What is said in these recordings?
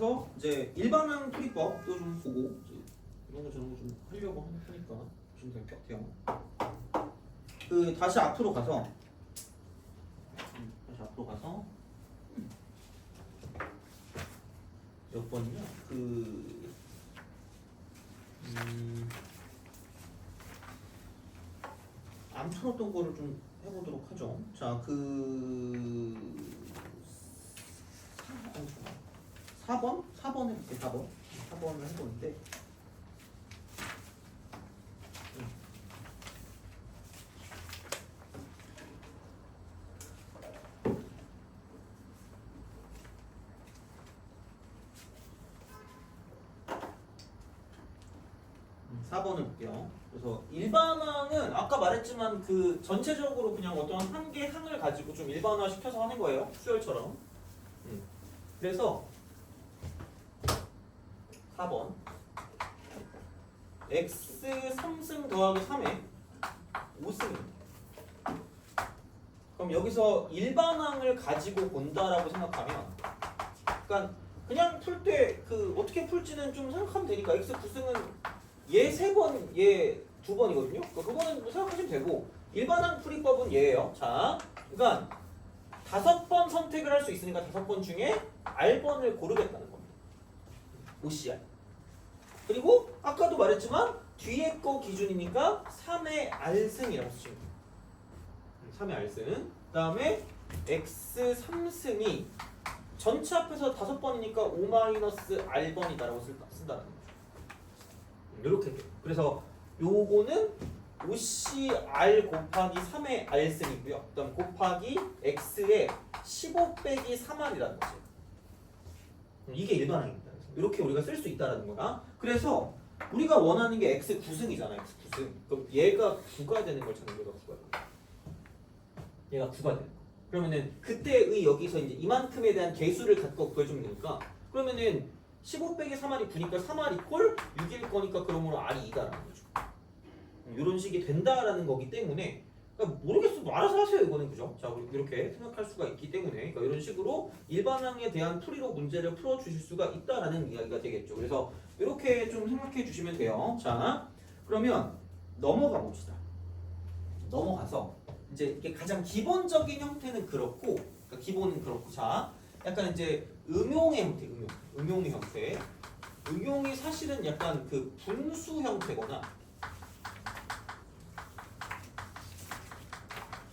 그래서 이제 일반항 풀이법도 좀 보고 이제 이런 거 저런 거 좀 하려고 하니까 보시면 될 것 같아요. 그 다시 앞으로 가서 몇 번이냐? 안 풀었던 거를 좀 해보도록 하죠. 자, 4번? 4번 해볼게. 4번을 해보는데 4번을 볼게요. 그래서 일반항은 아까 말했지만 그 전체적으로 그냥 어떤 한 개 항을 가지고 좀 일반화 시켜서 하는 거예요. 수열처럼. 그래서 4번 x 3승 더하기 3에 5승입니다. 그럼 여기서 일반항을 가지고 본다라고 생각하면 그러니까 그냥 풀 때 그 어떻게 풀지는 좀 생각하면 되니까 x 9승은 얘 3번, 얘 2번이거든요. 그거는 뭐 생각하시면 되고 일반항 풀이법은 얘예요. 자, 그러니까 5번 선택을 할 수 있으니까 5번 중에 R번을 고르겠다는 겁니다. OCR. 그리고 아까도 말했지만 뒤에 거 기준이니까 3의 R승이라고 쓰시면 돼요. 3의 R승. 그 다음에 X 3승이 전체 앞에서 5번이니까 5-R번이다라고 쓴다는 거죠. 이렇게 돼요. 그래서 요거는 OCR 곱하기 3의 R승이고요. 그 다음 곱하기 X의 15 빼기 3R이라는 거죠. 이게 일반항입니다. 이렇게 우리가 쓸 수 있다는 거야. 그래서 우리가 원하는 게 X 9승이잖아. X 9승. 그럼 얘가 9가 되는 걸 찾는 거가 9가 되는 거야. 얘가 9가 되는 거. 그러면은 그때의 여기서 이제 이만큼에 대한 개수를 갖고 구해주면 되니까 그러면은 15 빼기 3R이 9니까 3R 이퀄 6일 거니까 그러므로 R이 2다라는 거죠. 이런 식이 된다라는 거기 때문에 그러니까 모르겠어. 뭐 알아서 하세요. 이거는 그죠? 자, 이렇게 생각할 수가 있기 때문에 그러니까 이런 식으로 일반항에 대한 풀이로 문제를 풀어주실 수가 있다라는 이야기가 되겠죠. 그래서 이렇게 좀 생각해 주시면 돼요. 자, 그러면 넘어가 봅시다. 넘어가서 이제 이게 가장 기본적인 형태는 그렇고 그러니까 기본은 그렇고 자, 약간 이제 응용의 형태, 응용의 형태. 응용이 사실은 약간 그 분수 형태거나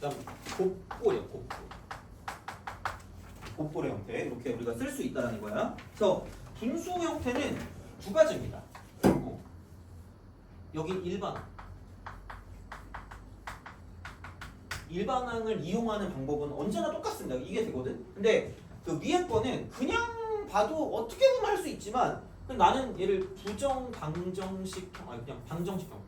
그다음 곱골이요, 곱골의 형태 이렇게 우리가 쓸 수 있다는 거야. 그래서 분수 형태는 두 가지입니다. 여기 일반항을 이용하는 방법은 언제나 똑같습니다. 이게 되거든. 근데 그 위에 거는 그냥 봐도 어떻게 보면 할 수 있지만 나는 얘를 부정 방정식 아니 그냥 방정식 형태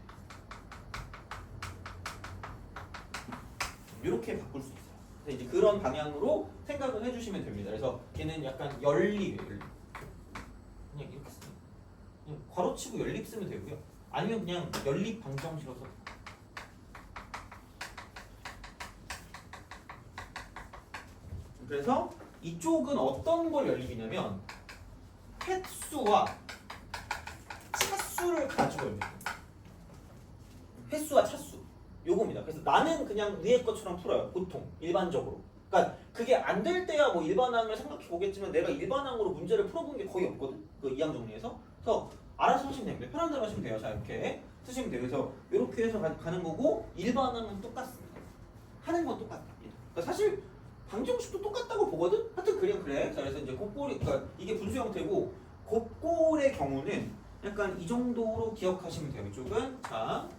이렇게 바꿀 수 있어요. 그래서 이제 그런 방향으로 생각을 해주시면 됩니다. 그래서 얘는 약간 연립이에요. 그냥 이렇게 쓰면 그냥 괄호치고 연립 쓰면 되고요. 아니면 그냥 연립 방정식으로 써. 그래서 이쪽은 어떤 걸 연립이냐면 횟수와 차수를 가지고 연립입니다. 횟수와 차수 요겁니다. 그래서 나는 그냥 위에 것처럼 풀어요. 보통 일반적으로. 그러니까 그게 안 될 때야 뭐 일반항을 생각해 보겠지만 내가 일반항으로 문제를 풀어본 게 거의 없거든. 그 이항 정리에서. 그래서 알아서 하시면 됩니다. 편한 대로 하시면 돼요. 자, 이렇게 쓰시면 돼요. 그래서 이렇게 해서 가는 거고 일반항은 똑같습니다. 하는 건 똑같다. 그러니까 사실 방정식도 똑같다고 보거든? 하여튼 그래. 자, 그래서 이제 곱골이, 그러니까 이게 분수 형태고, 곱골의 경우는 약간 이 정도로 기억하시면 돼요. 이쪽은. 자,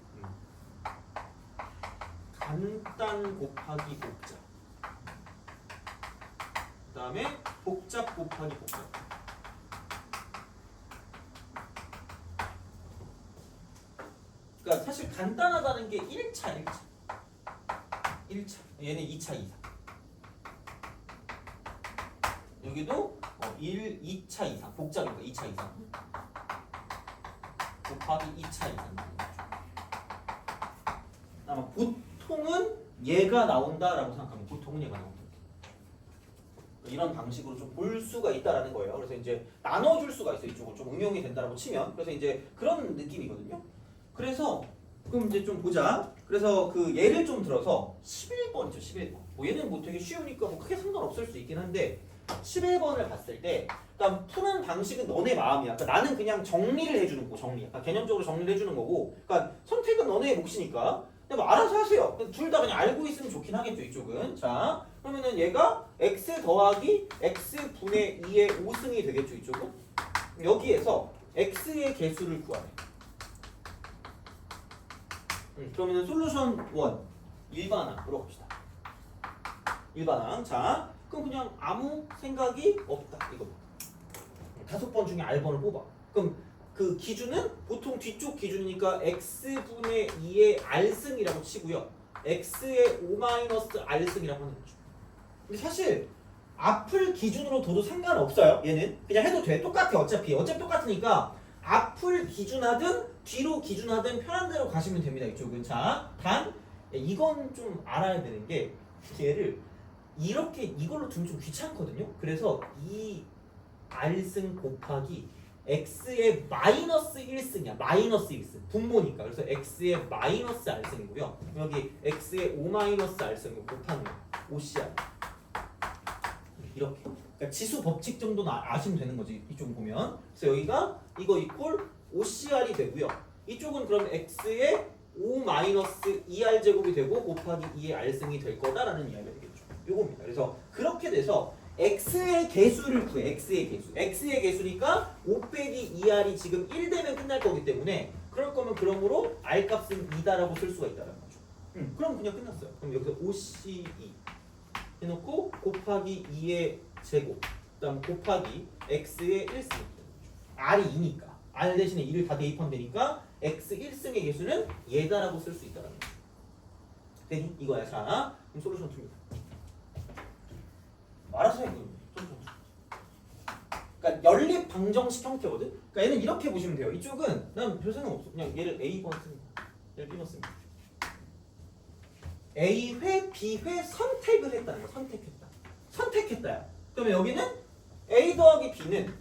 간단 곱하기 복잡. 그 다음에 복잡 곱하기 복잡. 그러니까 사실 간단하다는 게 1차. 얘는 2차 이상. 여기도 2차 이상, 복잡이니까 2차 이상 곱하기 2차 이상. 아마 보통은 얘가 나온다라고 생각하면 보통은 얘가 나온다. 이런 방식으로 좀 볼 수가 있다라는 거예요. 그래서 이제 나눠줄 수가 있어요. 이쪽을 좀 응용이 된다라고 치면. 그래서 이제 그런 느낌이거든요. 그래서 그럼 이제 좀 보자. 그래서 그 예를 좀 들어서 11번이죠. 11번. 뭐 얘는 뭐 되게 쉬우니까 뭐 크게 상관없을 수 있긴 한데 11번을 봤을 때 일단 푸는 방식은 너네 마음이야. 그러니까 나는 그냥 정리를 해주는 거고 정리. 그러니까 개념적으로 정리를 해주는 거고. 그러니까 선택은 너네의 몫이니까. 근데 뭐 알아서 하세요. 둘 다 그냥 알고 있으면 좋긴 하겠죠. 이쪽은. 자 그러면은 얘가 x 더하기 x 분의 2의 5승이 되겠죠. 이쪽은. 여기에서 x의 개수를 구하래. 그러면은 솔루션 1 일반항으로 갑시다. 일반항. 자 그럼 그냥 아무 생각이 없다. 이거 5번 중에 R번을 뽑아. 그럼 그 기준은 보통 뒤쪽 기준이니까 x분의 2의 R승이라고 치고요. x의 5-R승이라고 하는 거죠. 근데 사실 앞을 기준으로 둬도 상관없어요. 얘는 그냥 해도 돼. 똑같아. 어차피 똑같으니까 앞을 기준하든 뒤로 기준하든 편한 대로 가시면 됩니다. 이쪽은. 자, 단 이건 좀 알아야 되는 게 얘를 이렇게 이걸로 두면 좀 귀찮거든요. 그래서 이 R승 곱하기 x의 마이너스 1승이야. 마이너스 1승. 분모니까. 그래서 x의 마이너스 R승이고요. 여기 x의 5-R승을 곱하는 거예요. OCR. 이렇게. 그러니까 지수 법칙 정도는 아시면 되는 거지. 이쪽 보면. 그래서 여기가 이거 이꼴 OCR이 되고요. 이쪽은 그럼 x의 5-2R 제곱이 되고 곱하기 2의 R승이 될 거다라는 이야기가 되겠죠. 요겁니다. 그래서 그렇게 돼서 x의 개수를 구해. x의 개수. x의 개수니까 5 빼기 2r이 지금 1 되면 끝날 거기 때문에 그럴 거면 그러므로 r 값은 2다라고 쓸 수가 있다는 거죠. 그럼 그냥 끝났어요. 그럼 여기서 OCE 해놓고 곱하기 2의 제곱 그다음 곱하기 x의 1승 r이 2니까 r 대신에 2를 다 대입하면 되니까 x 1승의 개수는 얘다라고 쓸 수 있다는 거죠. 되니? 이거야. 자 그럼 솔루션 2입니다. 알아서 해. 그러니까 연립 방정식 형태거든. 그러니까 얘는 이렇게 보시면 돼요. 이쪽은 난 별 생각 없어. 그냥 얘를 A번 씁니다. 얘를 B번 씁니다. A회, B회 선택을 했다는 거. 선택했다야. 그러면 여기는 A 더하기 B는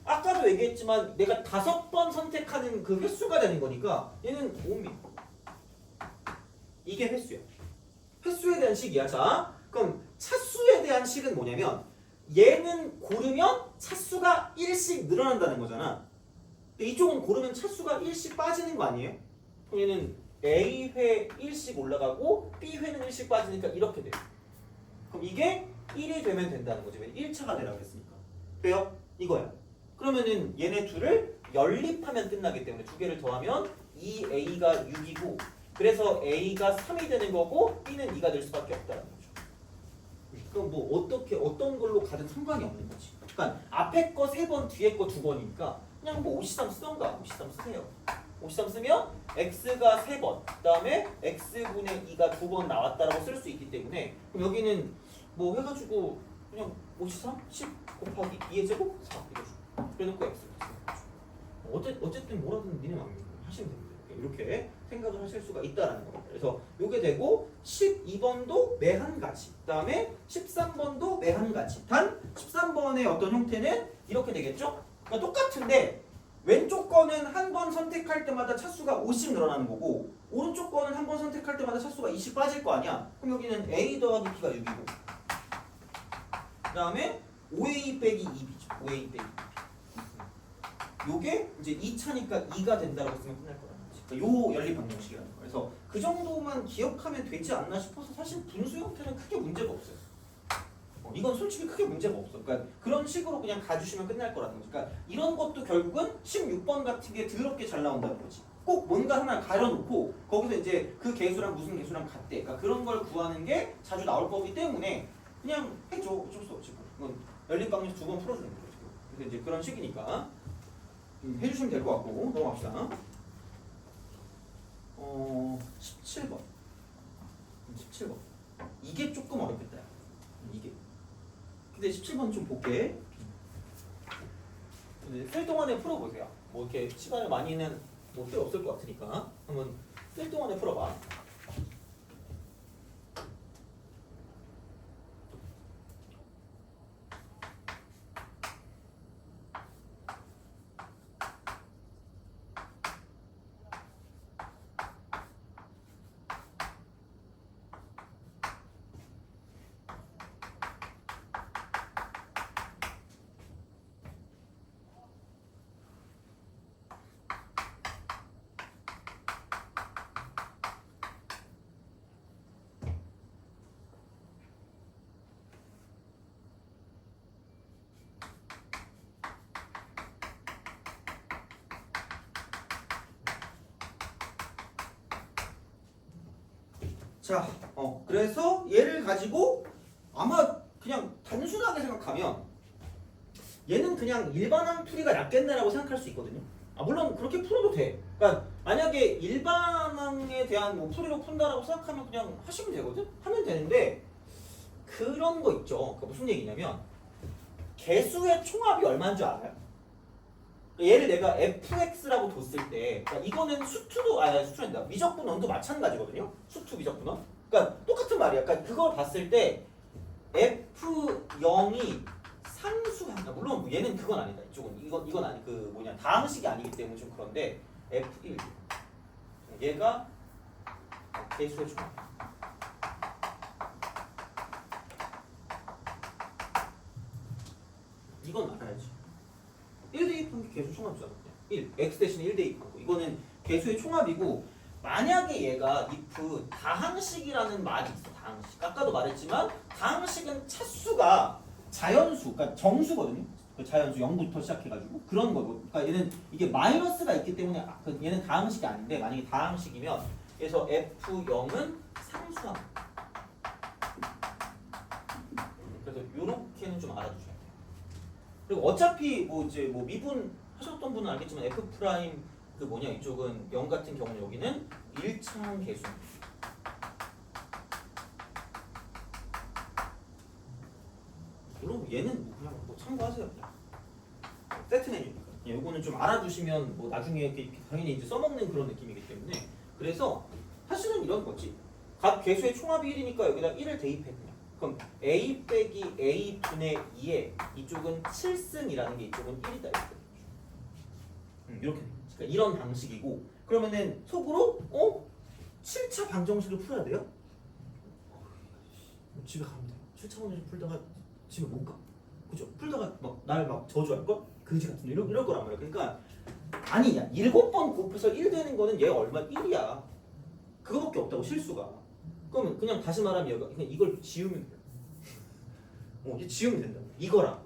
아까도 얘기했지만 내가 5번 선택하는 그 횟수가 되는 거니까 얘는 5입니다. 이게 횟수야. 횟수에 대한 식이야. 자, 그럼 차수에 대한 식은 뭐냐면 얘는 고르면 차수가 1씩 늘어난다는 거잖아. 근데 이쪽은 고르면 차수가 1씩 빠지는 거 아니에요? 그럼 얘는 A회 1씩 올라가고 B회는 1씩 빠지니까 이렇게 돼요. 그럼 이게 1이 되면 된다는 거지. 왜 1차가 되라고 했으니까. 왜요? 이거야. 그러면은 얘네 둘을 연립하면 끝나기 때문에 두 개를 더하면 2A가 6이고 그래서 A가 3이 되는 거고 B는 2가 될 수밖에 없다는 거죠. 그럼 뭐 어떻게 어떤 걸로 가든 상관이 없는 거지. 그러니까 앞에 거 3번, 뒤에 거 2번이니까 그냥 뭐 53 쓰던가 53 쓰세요. 53 쓰면 x가 3번, 그 다음에 x분의 2가 2번 나왔다라고 쓸 수 있기 때문에 그럼 여기는 뭐 해가지고 그냥 53, 10 곱하기 2의 제곱 4 이거 줘. 그래놓고 x 어쨌든 뭐라든 니네 마음이 하시면 됩니다. 이렇게 생각을 하실 수가 있다라는 겁니다. 그래서 요게 되고 12번도 매 한 가지, 그 다음에 13번도 매 한 가지. 단 13번의 어떤 형태는 이렇게 되겠죠? 그러니까 똑같은데 왼쪽 거는 한 번 선택할 때마다 차수가 5씩 늘어나는 거고 오른쪽 거는 한 번 선택할 때마다 차수가 2씩 빠질 거 아니야. 그럼 여기는 A 더하기 B가 6이고 그 다음에 5A 빼기 2B죠. 5A 빼기 2B. 요게 이제 2차니까 2가 된다고 쓰면 끝날 거라는 거지. 그러니까 요 연립 방정식이라는 거. 그래서 그 정도만 기억하면 되지 않나 싶어서 사실 분수 형태는 크게 문제가 없어요. 이건 솔직히 크게 문제가 없어. 그러니까 그런 식으로 그냥 가주시면 끝날 거라는 거지. 그러니까 이런 것도 결국은 16번 같은 게 더럽게 잘 나온다는 거지. 꼭 뭔가 하나 가려놓고 거기서 이제 그 개수랑 무슨 개수랑 같대. 그러니까 그런 걸 구하는 게 자주 나올 거기 때문에 그냥 해줘. 어쩔 수 없지. 이건 연립방정식 2번 풀어주는 거죠. 그래서 이제 그런 식이니까 해주시면 될 것 같고 넘어갑시다. 17번. 17번. 이게 조금 어렵겠다. 이게. 근데 17번 좀 볼게. 쓸 동안에 풀어보세요. 뭐 이렇게 시간을 많이는 뭐 필요 없을 것 같으니까 한번 쓸 동안에 풀어봐. 자, 그래서 얘를 가지고 아마 그냥 단순하게 생각하면 얘는 그냥 일반항 풀이가 낫겠네라고 생각할 수 있거든요. 물론 그렇게 풀어도 돼. 그러니까 만약에 일반항에 대한 뭐 풀이로 푼다라고 생각하면 그냥 하시면 되거든. 하면 되는데 그런 거 있죠. 그러니까 무슨 얘기냐면 개수의 총합이 얼마인 줄 알아요? 얘를 내가 fx라고 뒀을 때, 그러니까 이거는 수투는 미적분원도 마찬가지거든요. 수투 미적분원. 그러니까 똑같은 말이야. 그러니까 그걸 봤을 때 f0이 상수가 아니라 물론 얘는 그건 아니다. 이건 아니 다항식이 아니기 때문에 좀 그런데 f1 얘가 개수의 총합. 이건 알아야지. 1 대입한 게 개수 총합이잖아. 1 x 대신에 1 대입한 거. 이거는 개수의 총합이고 만약에 얘가 if 다항식이라는 말이 있어. 다항식. 아까도 말했지만 다항식은 차수가 자연수, 그러니까 정수거든요. 그 자연수 0부터 시작해가지고 그런 거고. 그러니까 얘는 이게 마이너스가 있기 때문에 얘는 다항식이 아닌데 만약에 다항식이면 그래서 f0은 상수함. 그래서 요렇게는 좀 알아두셔야 돼요. 그리고 어차피 미분 하셨던 분은 알겠지만 f 프라임 이쪽은 0 같은 경우는 여기는 1차항 개수. 물론 얘는 그냥 참고하세요. 세트 메뉴니까. 요거는 좀 알아두시면 나중에 당연히 이제 써먹는 그런 느낌이기 때문에 그래서 사실은 이런 거지. 각 개수의 총합이 1이니까 여기다 1을 대입해 그냥. 그럼 a 빼기 a 분의 2에 이쪽은 7승이라는 게 이쪽은 1이다 이렇게. 그러니까 이런 방식이고 그러면은 속으로 7차 방정식을 풀어야 돼요? 집에 가면 돼요. 7차 방정식 풀다가 집에 못 가. 그죠? 풀다가 날 저주할 걸? 그지 같은 이럴 거란 말이야. 그러니까 아니냐 7번 곱해서 1 되는 거는 얘가 얼마 1이야. 그거밖에 없다고 실수가. 그러면 그냥 다시 말하면 그냥 이걸 지우면 돼요. 이게 지우면 된다. 이거랑.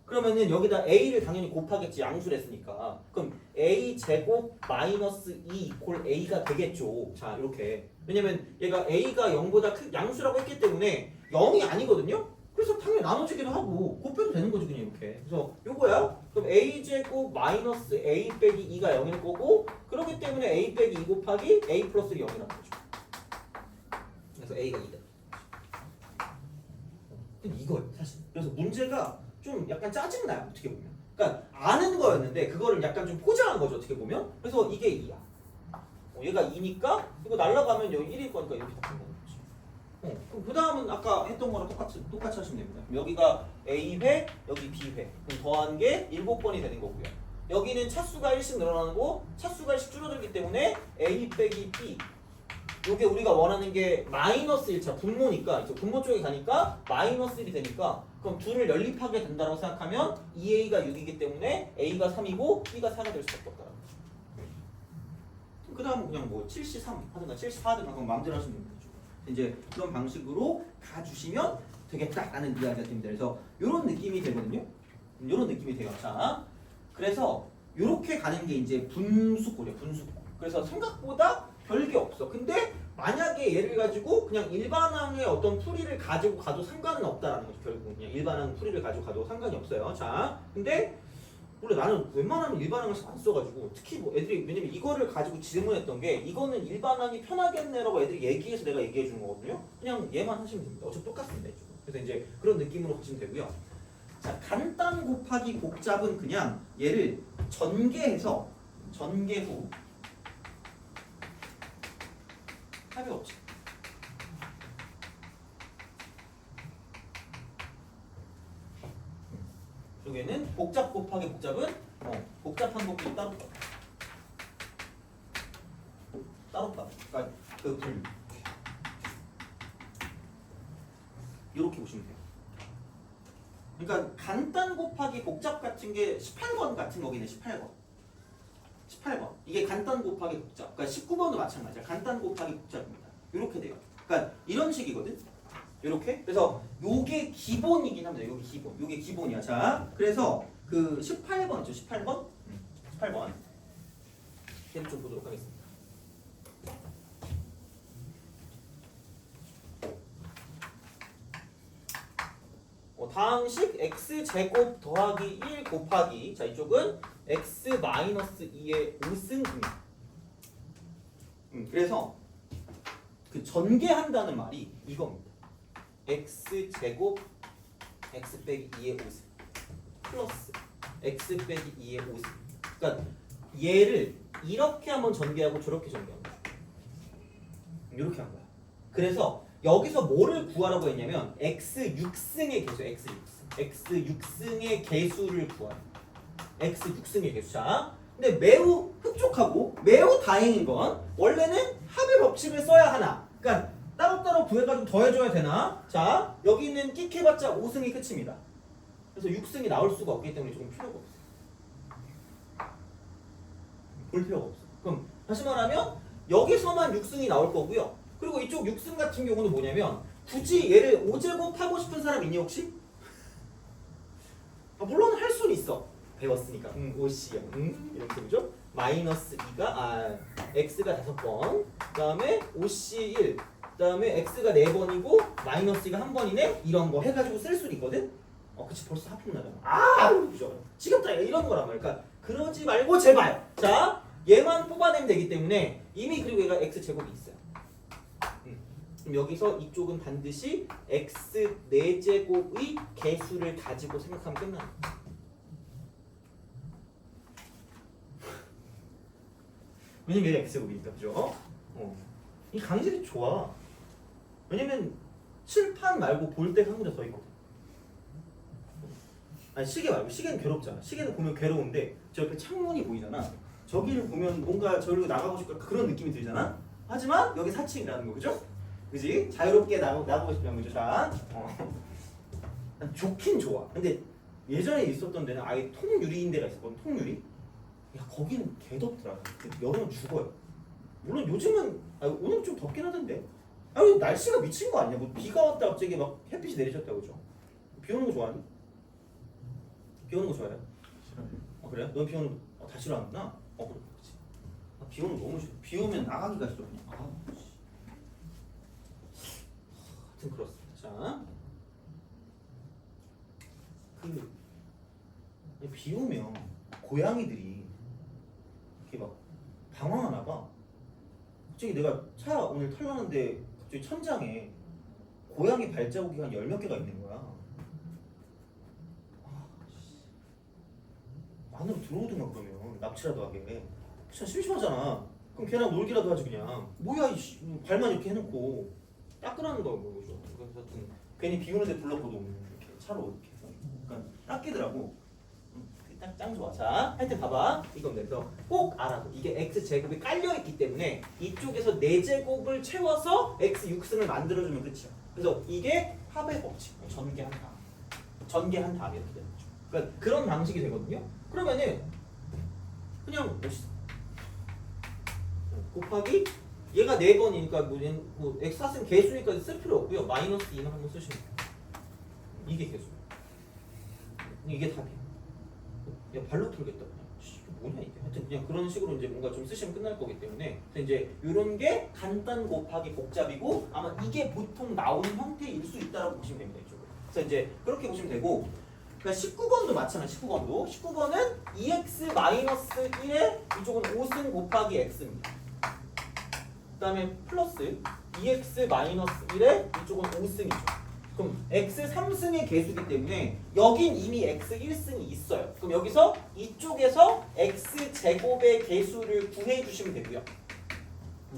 그러면은 여기다 a를 당연히 곱하겠지. 양수를 했으니까. 그럼 a 제곱 마이너스 2 이퀄 a가 되겠죠. 자 이렇게. 왜냐면 얘가 a가 0보다 양수라고 했기 때문에 0이 아니거든요. 그래서 당연히 나눠지기도 하고 곱해도 되는 거지 그냥 이렇게. 그래서 요거야. 그럼 a 제곱 마이너스 a 빼기 2가 0일 거고 그렇기 때문에 a 빼기 2 곱하기 a 플러스 0이라는 거죠. 그래서 a가 2다. 이거예요 사실. 그래서 문제가 좀 약간 짜증나요 어떻게 보면. 그러니까 아는 거였는데 그거를 약간 좀 포장한 거죠 어떻게 보면. 그래서 이게 2야. 얘가 2니까 이거 날라가면 여기 1일 거니까 이렇게 바뀐 거지. 그럼 그 다음은 아까 했던 거랑 똑같이 하시면 됩니다. 여기가 a회, 여기 b회. 그럼 더한 게 7번이 되는 거고요. 여기는 차수가 1씩 늘어나고 차수가 1씩 줄어들기 때문에 a 빼기 b. 요게 우리가 원하는 게 마이너스 1차 분모니까 이제 분모 쪽에 가니까 마이너스 1이 되니까 그럼 둘을 연립하게 된다고 생각하면 2a가 6이기 때문에 a가 3이고 b가 4가 될 수밖에 없다는 거죠. 그 다음은 그냥 73 하든가 74하든가 그건 마음대로 하시면 됩니다. 이제 그런 방식으로 가주시면 되겠다라는 이야기가 됩니다. 그래서 이런 느낌이 되거든요. 이런 느낌이 돼요. 자, 그래서 이렇게 가는 게 이제 분수꼴이에요. 분수꼴. 그래서 생각보다 별게 없어. 근데 만약에 얘를 가지고 그냥 일반항의 어떤 풀이를 가지고 가도 상관은 없다라는 거죠. 결국 그냥 일반항 풀이를 가지고 가도 상관이 없어요. 자, 근데 원래 나는 웬만하면 일반항을 안 써가지고 특히 애들이 왜냐면 이거를 가지고 질문했던 게 이거는 일반항이 편하겠네라고 애들이 얘기해서 내가 얘기해 준 거거든요. 그냥 얘만 하시면 됩니다. 어차피 똑같습니다. 이쪽은. 그래서 이제 그런 느낌으로 하시면 되고요. 자, 간단 곱하기 복잡은 그냥 얘를 전개해서 전개 후 합의 없지. 여기에는 복잡 곱하기 복잡은 복잡한 것끼리 따로 따로. 그러니까 그 분류. 이렇게 보시면 돼요. 그러니까 간단 곱하기 복잡 같은 게 18번 같은 거긴 해. 18번. 이게 간단 곱하기 복잡. 그러니까 19번도 마찬가지야. 간단 곱하기 복잡입니다. 이렇게 돼요. 그러니까 이런 식이거든. 이렇게. 그래서 요게 기본이긴 합니다. 요게 기본이야. 자, 그래서 그 18번 있죠. 18번. 얘를 좀 보도록 하겠습니다. 다항식 x제곱 더하기 1 곱하기 자 이쪽은 x 마이너스 2의 5승입니다. 그래서 그 전개한다는 말이 이겁니다. x제곱 x 빼기 2의 5승 플러스 x 빼기 2의 5승. 그러니까 얘를 이렇게 한번 전개하고 저렇게 전개합니다. 이렇게 한 거야. 그래서 여기서 뭐를 구하라고 했냐면 x6승의 개수, x6승의 개수를 구하라. x6승의 개수. 자, 근데 매우 흡족하고 매우 다행인 건 원래는 합의 법칙을 써야 하나. 그러니까 따로따로 구해가지고 더해줘야 되나? 자, 여기 있는 끽해봤자 5승이 끝입니다. 그래서 6승이 나올 수가 없기 때문에 조금 필요가 없어요. 볼 필요가 없어. 그럼 다시 말하면 여기서만 6승이 나올 거고요. 그리고 이쪽 6승 같은 경우는 뭐냐면 굳이 얘를 5제곱 하고 싶은 사람 있니 혹시? 물론 할 수는 있어. 배웠으니까. OC형. 이렇게 그죠? 마이너스 2가 x가 5번. 그다음에 OC1. 그다음에 x가 4번이고 마이너스가 1번이네. 이런 거 해가지고 쓸 수는 있거든. 그치 벌써 하품 나잖아. 그죠? 지겹다 이런 거란 말이야. 그러니까 그러지 말고 제발. 자, 얘만 뽑아내면 되기 때문에 이미 그리고 얘가 x 제곱이 있어요. 그럼 여기서 이쪽은 반드시 x 4제곱의 개수를 가지고 생각하면 끝나는 거야. 왜냐면 얘가 x제곱이니까 그죠? 이 강질이 좋아. 왜냐면 칠판 말고 볼 때 한 문제 더 있거든. 아니 시계 말고 시계는 괴롭잖아. 시계는 보면 괴로운데 저 옆에 창문이 보이잖아. 저기를 보면 뭔가 저기로 나가고 싶고 그런 느낌이 들잖아. 하지만 여기 4층이라는 거 그죠? 그지? 자유롭게 나가고 싶다는 거죠. 자, 좋긴 좋아. 근데 예전에 있었던 데는 아예 통유리인 데가 있었거든. 통유리. 야 거기는 개덥더라. 여름은 죽어요. 물론 요즘은 오늘 좀 덥긴 하던데. 아니 날씨가 미친 거 아니야? 뭐 비가 왔다 갑자기 막 햇빛이 내리셨다고 그죠? 비 오는 거 좋아하니? 비 오는 거 좋아해? 싫어요. 그래? 넌 비 오는 거 다 싫어하는구나? 그렇지. 비 오는 거 너무 싫어. 비 오면 나가기가 싫어 그냥. 하여튼 그렇습니다. 자, 비 오면 고양이들이 이렇게 막 방황하나 봐. 갑자기 내가 차 오늘 털려는데 갑자기 천장에 고양이 발자국이 한 10몇 개가 있는 거야. 안으로 들어오든가 그러면 납치라도 하게. 진짜 심심하잖아. 그럼 걔랑 놀기라도 하지 그냥. 뭐야 이씨 발만 이렇게 해놓고 닦으라는 거야 그죠. 그래서 하여튼 괜히 비 오는데 불렀거든 이렇게 차로 이렇게 해서 약간 닦이더라고. 짱 좋아. 자, 하여튼 봐봐. 이건 그래서 꼭 알아도 이게 x제곱이 깔려있기 때문에 이쪽에서 4제곱을 채워서 x6승을 만들어주면 끝이야. 그래서 이게 합의 법칙. 전개한 다음에 이렇게 되는 거죠. 그러니까 그런 방식이 되거든요. 그러면은 그냥 멋있어. 곱하기 얘가 4번이니까 뭐 x4승 개수니까 쓸 필요 없고요. 마이너스 2만 한번 쓰시면 돼요. 이게 개수. 이게 답이에요. 야 발로 풀겠다 그냥. 이게 뭐냐 이게. 하여튼 그냥 그런 식으로 이제 뭔가 좀 쓰시면 끝날 거기 때문에 이제 이런 게 간단 곱하기 복잡이고 아마 이게 보통 나오는 형태일 수 있다라고 보시면 됩니다. 이쪽으로. 그래서 이제 그렇게 보시면 되고. 그러니까 19번도 마찬가지. 19번은 2x-1에 이쪽은 5승 곱하기 x입니다. 그 다음에 플러스 2x-1에 이쪽은 5승이죠. 그럼 x 3승의 개수이기 때문에 여긴 이미 x 1승이 있어요. 그럼 여기서 이쪽에서 x 제곱의 개수를 구해 주시면 되고요.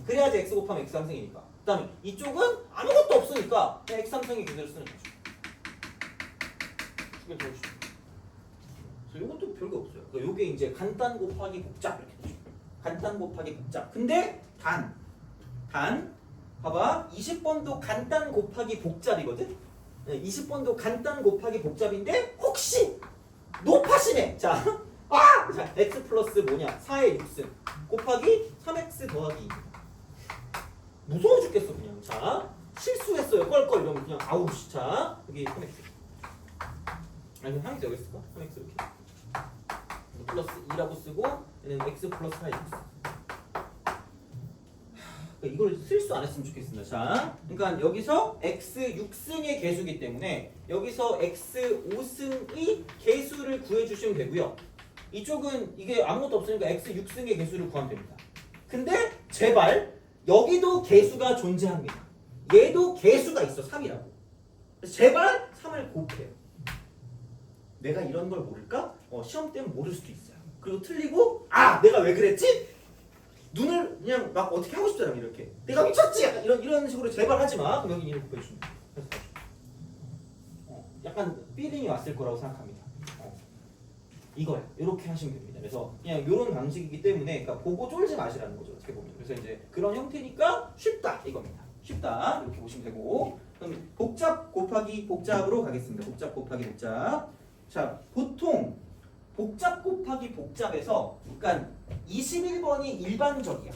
그래야지 x 곱하면 x 3승이니까. 그 다음에 이쪽은 아무것도 없으니까 그냥 x 3승의 그대로 쓰는 거죠. 두개 더 주시면. 그래서 이것도 별거 없어요. 그러니까 이게 이제 간단 곱하기 복잡 이렇게 되죠. 간단 곱하기 복잡. 근데 단 봐봐 20번도 간단 곱하기 복잡이거든. 20번도 간단 곱하기 복잡인데 혹시 높아시네. 자, 자 x 플러스 뭐냐 4의 6승 곱하기 3x 더하기 2. 무서워 죽겠어 그냥. 자 실수했어요 껄껄 이러면 그냥 아우 씨. 자 여기 3x 아니 3x 여기 쓸까? 3x 이렇게 플러스 2라고 쓰고 얘는 x 플러스 4의 6승. 그러니까 이걸 실수 안 했으면 좋겠습니다. 자, 그러니까 여기서 x 6승의 개수이기 때문에 여기서 x 5승의 개수를 구해주시면 되고요. 이쪽은 이게 아무것도 없으니까 x 6승의 개수를 구하면 됩니다. 근데 제발 여기도 개수가 존재합니다. 얘도 개수가 있어. 3이라고. 제발 3을 곱해요. 내가 이런 걸 모를까? 시험 때문에 모를 수도 있어요. 그리고 틀리고 아 내가 왜 그랬지? 눈을 그냥 막 어떻게 하고 싶잖아 이렇게. 내가 미쳤지? 약간 이런 식으로 제발 하지 마. 그럼 여기 1을 곱해주면 돼. 그래서 약간 필링이 왔을 거라고 생각합니다. 이거야. 이렇게 하시면 됩니다. 그래서 그냥 이런 방식이기 때문에 그러니까 보고 쫄지 마시라는 거죠. 어떻게 보면. 그래서 이제 그런 형태니까 쉽다 이겁니다. 쉽다 이렇게 보시면 되고 그럼 복잡 곱하기 복잡으로 가겠습니다. 복잡 곱하기 복잡. 자 보통 복잡 곱하기 복잡에서 그러니까 21번이 일반적이야.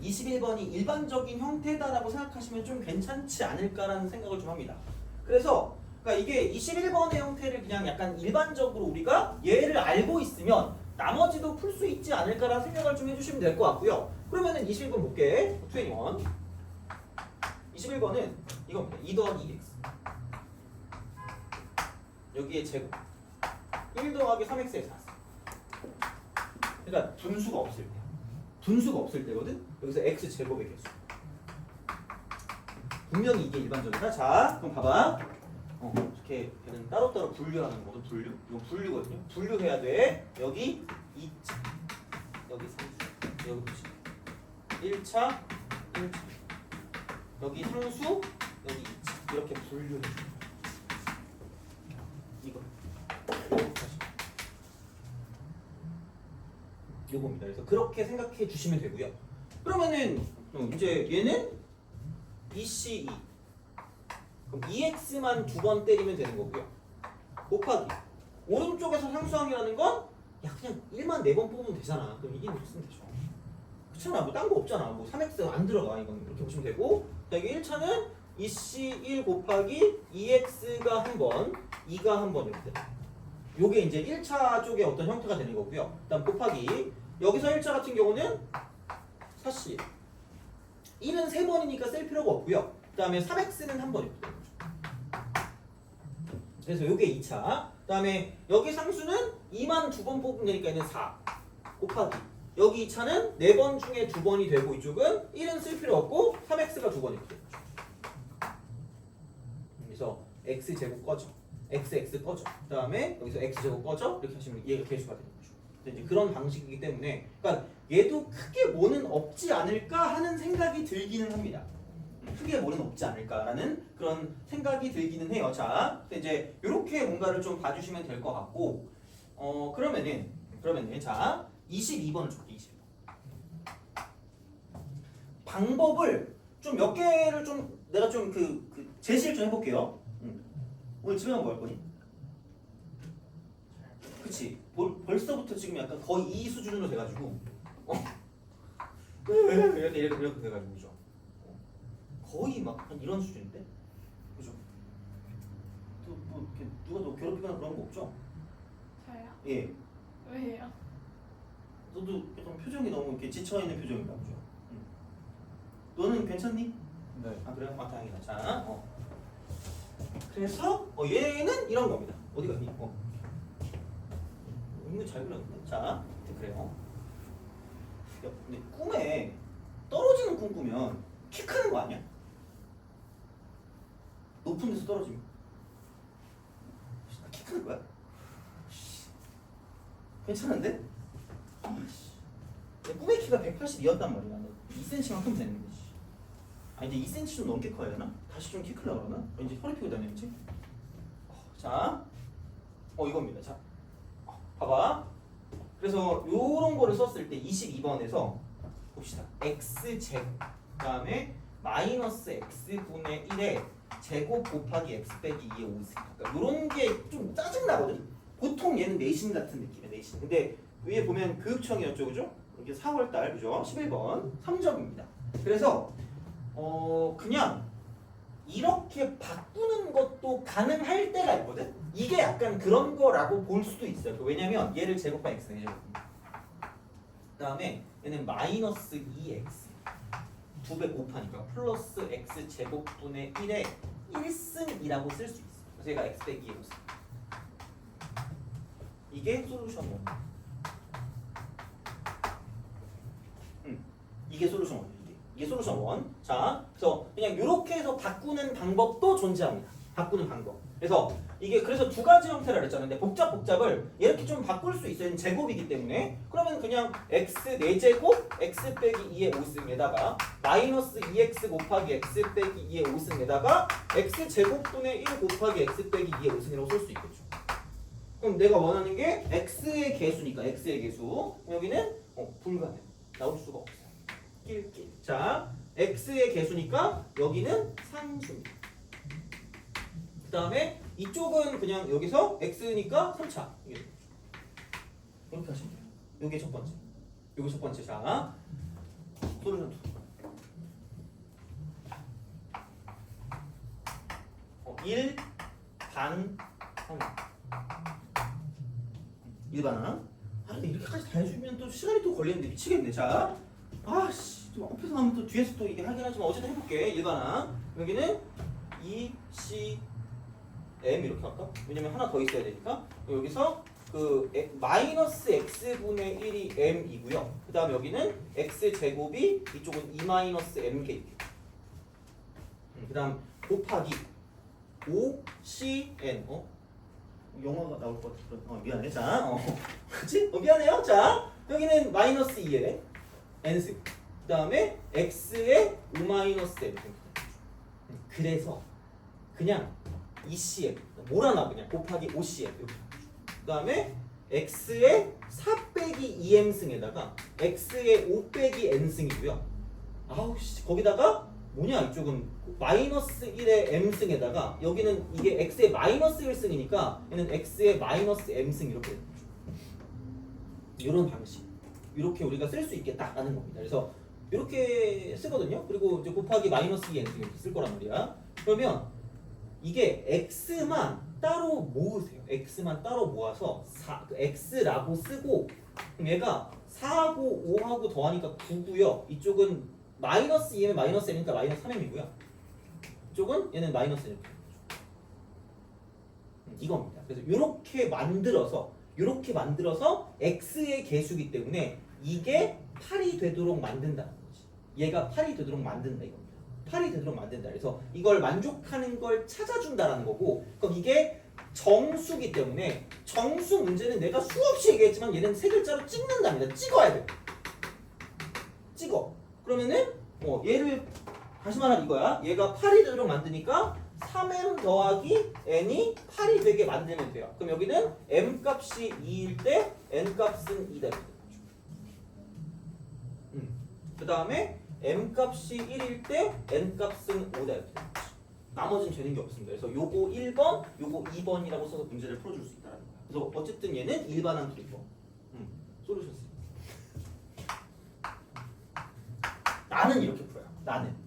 21번이 일반적인 형태다라고 생각하시면 좀 괜찮지 않을까라는 생각을 좀 합니다. 그래서 그러니까 이게 21번의 형태를 그냥 약간 일반적으로 우리가 얘를 알고 있으면 나머지도 풀 수 있지 않을까라는 생각을 좀 해주시면 될 것 같고요. 그러면은 21번 볼게. 21. 21번은 이겁니다. 2 더하기 2x. 여기에 제곱. 1 더하기 3x에 4. 그러니까 분수가 없을 때. 분수가 없을 때거든. 여기서 x 제곱의 개수. 분명히 이게 일반적이다. 자, 그럼 봐봐. 이렇게 얘는 따로따로 분류하는 거거든. 분류. 이거 분류거든요. 분류해야 돼. 여기 2차, 여기 3차, 여기 1차, 1차. 여기 상수, 여기 2차. 이렇게 분류해. 이거. 요겁니다. 그래서 그렇게 생각해 주시면 되고요. 그러면은 이제 얘는 2C2 그럼 2x만 2번 때리면 되는 거고요. 곱하기 오른쪽에서 상수항이라는 건 야 그냥 1만 4번 뽑으면 되잖아. 그럼 이게 무슨 되죠? 그렇잖아. 뭐 딴 거 없잖아. 뭐 3x 안 들어가. 이건 이렇게 보시면 되고 여기 1차는 2C1 곱하기 2x가 한 번, 2가 한 번 이렇게 돼요. 요게 이제 1차 쪽의 어떤 형태가 되는 거고요. 그다음 곱하기 여기서 1차 같은 경우는 4C 1은 3번이니까 쓸 필요가 없고요. 그 다음에 3x는 한 번이고 그래서 요게 2차. 그 다음에 여기 상수는 2만 2번 뽑으면 되니까 얘는 4 곱하기 여기 2차는 4번 중에 2번이 되고 이쪽은 1은 쓸 필요 없고 3x가 2번이 되죠. 그래서 x제곱 꺼져. xx 꺼져. 그 다음에 여기서 x제곱 꺼져. 이렇게 하시면 얘가 개수가 되는 거죠. 이제 그런 방식이기 때문에 그러니까 얘도 크게 뭐는 없지 않을까 하는 생각이 들기는 합니다. 크게 뭐는 없지 않을까라는 그런 생각이 들기는 해요. 자, 이제 이렇게 뭔가를 좀 봐주시면 될 것 같고, 그러면은 자 22번을 줄게. 22번. 방법을 좀 몇 개를 좀 내가 좀 그 제시를 좀 해볼게요. 오늘 집에 가면 뭐 할 거니? 그치? 벌써부터 지금 약간 거의 이 수준으로 돼가지고, 이렇게 돼가지고 그죠? 거의 막 한 이런 수준인데, 그죠? 또 뭐 이렇게 누가 너 괴롭히거나 그런 거 없죠? 저요? 예. 왜요? 너도 약간 표정이 너무 이렇게 지쳐 있는 표정이다, 그죠? 너는 괜찮니? 네. 아 그래요? 아 다행이다. 자, 그래서 얘는 이런 겁니다. 어디 갔니? 이거 잘 그렸는데. 자, 그래요. 야, 근데 꿈에 떨어지는 꿈 꾸면 키 크는 거 아니야? 높은 데서 떨어지면 키 크는 거야? 괜찮은데? 내 꿈의 키가 182였단 말이야. 2cm만 크면 되는 거지. 아 이제 2cm 좀 넘게 커야 되나? 다시 좀 키 크려고 그러나? 이제 허리 펴고 다니는지? 자, 이겁니다. 자, 봐봐. 그래서 요런 거를 썼을 때 22번에서 봅시다. x제곱 그다음에 마이너스 x분의 1에 제곱 곱하기 x 빼기 2의 5승. 그러니까 요런 게 좀 짜증나거든. 보통 얘는 내신 같은 느낌이야. 내신. 근데 위에 보면 교육청이었죠. 그죠? 이게 4월달 그죠? 11번 3점입니다. 그래서 그냥 이렇게 바꾸는 것도 가능할 때가 있거든. 이게 약간 그런 거라고 볼 수도 있어요. 왜냐면 얘를 제곱한 x는 제곱. 그다음에 얘는 마이너스 2x. 2배 곱하니까 플러스 x 제곱분의 1의 1승이라고 쓸 수 있어. 그래서 얘가 x 빼기 2의 5승. 이게 솔루션 1. 이게 솔루션 1. 이게 솔루션 1. 자, 그래서 그냥 이렇게 해서 바꾸는 방법도 존재합니다. 바꾸는 방법. 그래서 이게 그래서 두 가지 형태라 그랬잖아요. 근데 복잡을 이렇게 좀 바꿀 수 있어요. 제곱이기 때문에. 그러면 그냥 x 4제곱 x 빼기 2의 5승에다가 마이너스 2x 곱하기 x 빼기 2의 5승에다가 x 제곱분의 1 곱하기 x 빼기 2의 5승이라고 쓸 수 있겠죠. 그럼 내가 원하는 게 x의 개수니까 x의 개수. 여기는 불가능. 나올 수가 없어요. 낄낄. 자, x의 개수니까 여기는 상수입니다. 그 다음에 이쪽은 그냥 여기서 x니까 3차. 이렇게 하시면 돼요. 요게 첫 번째. 요게 첫 번째. 자, 솔루션 2. 1 반 3. 일반항. 아, 근데 이렇게까지 다 해주면 또 시간이 또 걸리는데 미치겠네. 자, 아씨, 좀 앞에서 하면 또 뒤에서 또 이게 하긴 하지만 어쨌든 해볼게. 일반항. 여기는 2C M 이렇게 할까? 왜냐면 하나 더 있어야 되니까. 여기서 그 마이너스 x분의 1이 m이고요. 그 다음 여기는 x 제곱이 이쪽은 2 마이너스 m 개. 그 다음 곱하기 5cn. 영어가 나올 것 같아. 미안해. 자, 그치? 미안해요. 자, 여기는 마이너스 2에 n승. 그 다음에 x에 5 마이너스 m. 그래서 그냥 2cm 몰아놔 그냥 곱하기 5cm 이렇게. 그 다음에 x에 4 빼기 2m승에다가 x에 5 빼기 n승이고요. 아우씨, 거기다가 뭐냐, 이쪽은 마이너스 1의 m승에다가 여기는 이게 x의 마이너스 1승이니까 얘는 x의 마이너스 m승 이렇게 되는 거죠. 이런 방식, 이렇게 우리가 쓸 수 있겠다라는 겁니다. 그래서 이렇게 쓰거든요. 그리고 이제 곱하기 마이너스 2n승 이렇게 쓸 거란 말이야. 그러면 이게 x만 따로 모으세요. x만 따로 모아서 x라고 쓰고, 그럼 얘가 4하고 5하고 더하니까 9고요. 이쪽은 마이너스 2m 마이너스 m이니까 마이너스 3m이고요. 이쪽은 얘는 마이너스 1. 이겁니다. 그래서 이렇게 만들어서 x의 개수이기 때문에 이게 8이 되도록 만든다는 거지. 얘가 8이 되도록 만든다 이겁니다. 8이 되도록 만든다. 그래서 이걸 만족하는 걸 찾아준다라는 거고, 그럼 이게 정수기 때문에 정수 문제는 내가 수없이 얘기했지만 얘는 세 글자로 찍는답니다. 찍어야 돼. 찍어. 그러면은 얘를 다시 말하면 이거야. 얘가 8이 되도록 만드니까 3m 더하기 n이 8이 되게 만들면 돼요. 그럼 여기는 m 값이 2일 때 n 값은 2다. 그 다음에 m 값이 1일 때 n 값은 5다. 나머지는 되는 게 없습니다. 그래서 요거 1번, 요거 2번이라고 써서 문제를 풀어줄 수 있다는 거야. 그래서 어쨌든 얘는 일반항 트리거. 솔루션 3. 나는 이렇게 풀어요. 나는.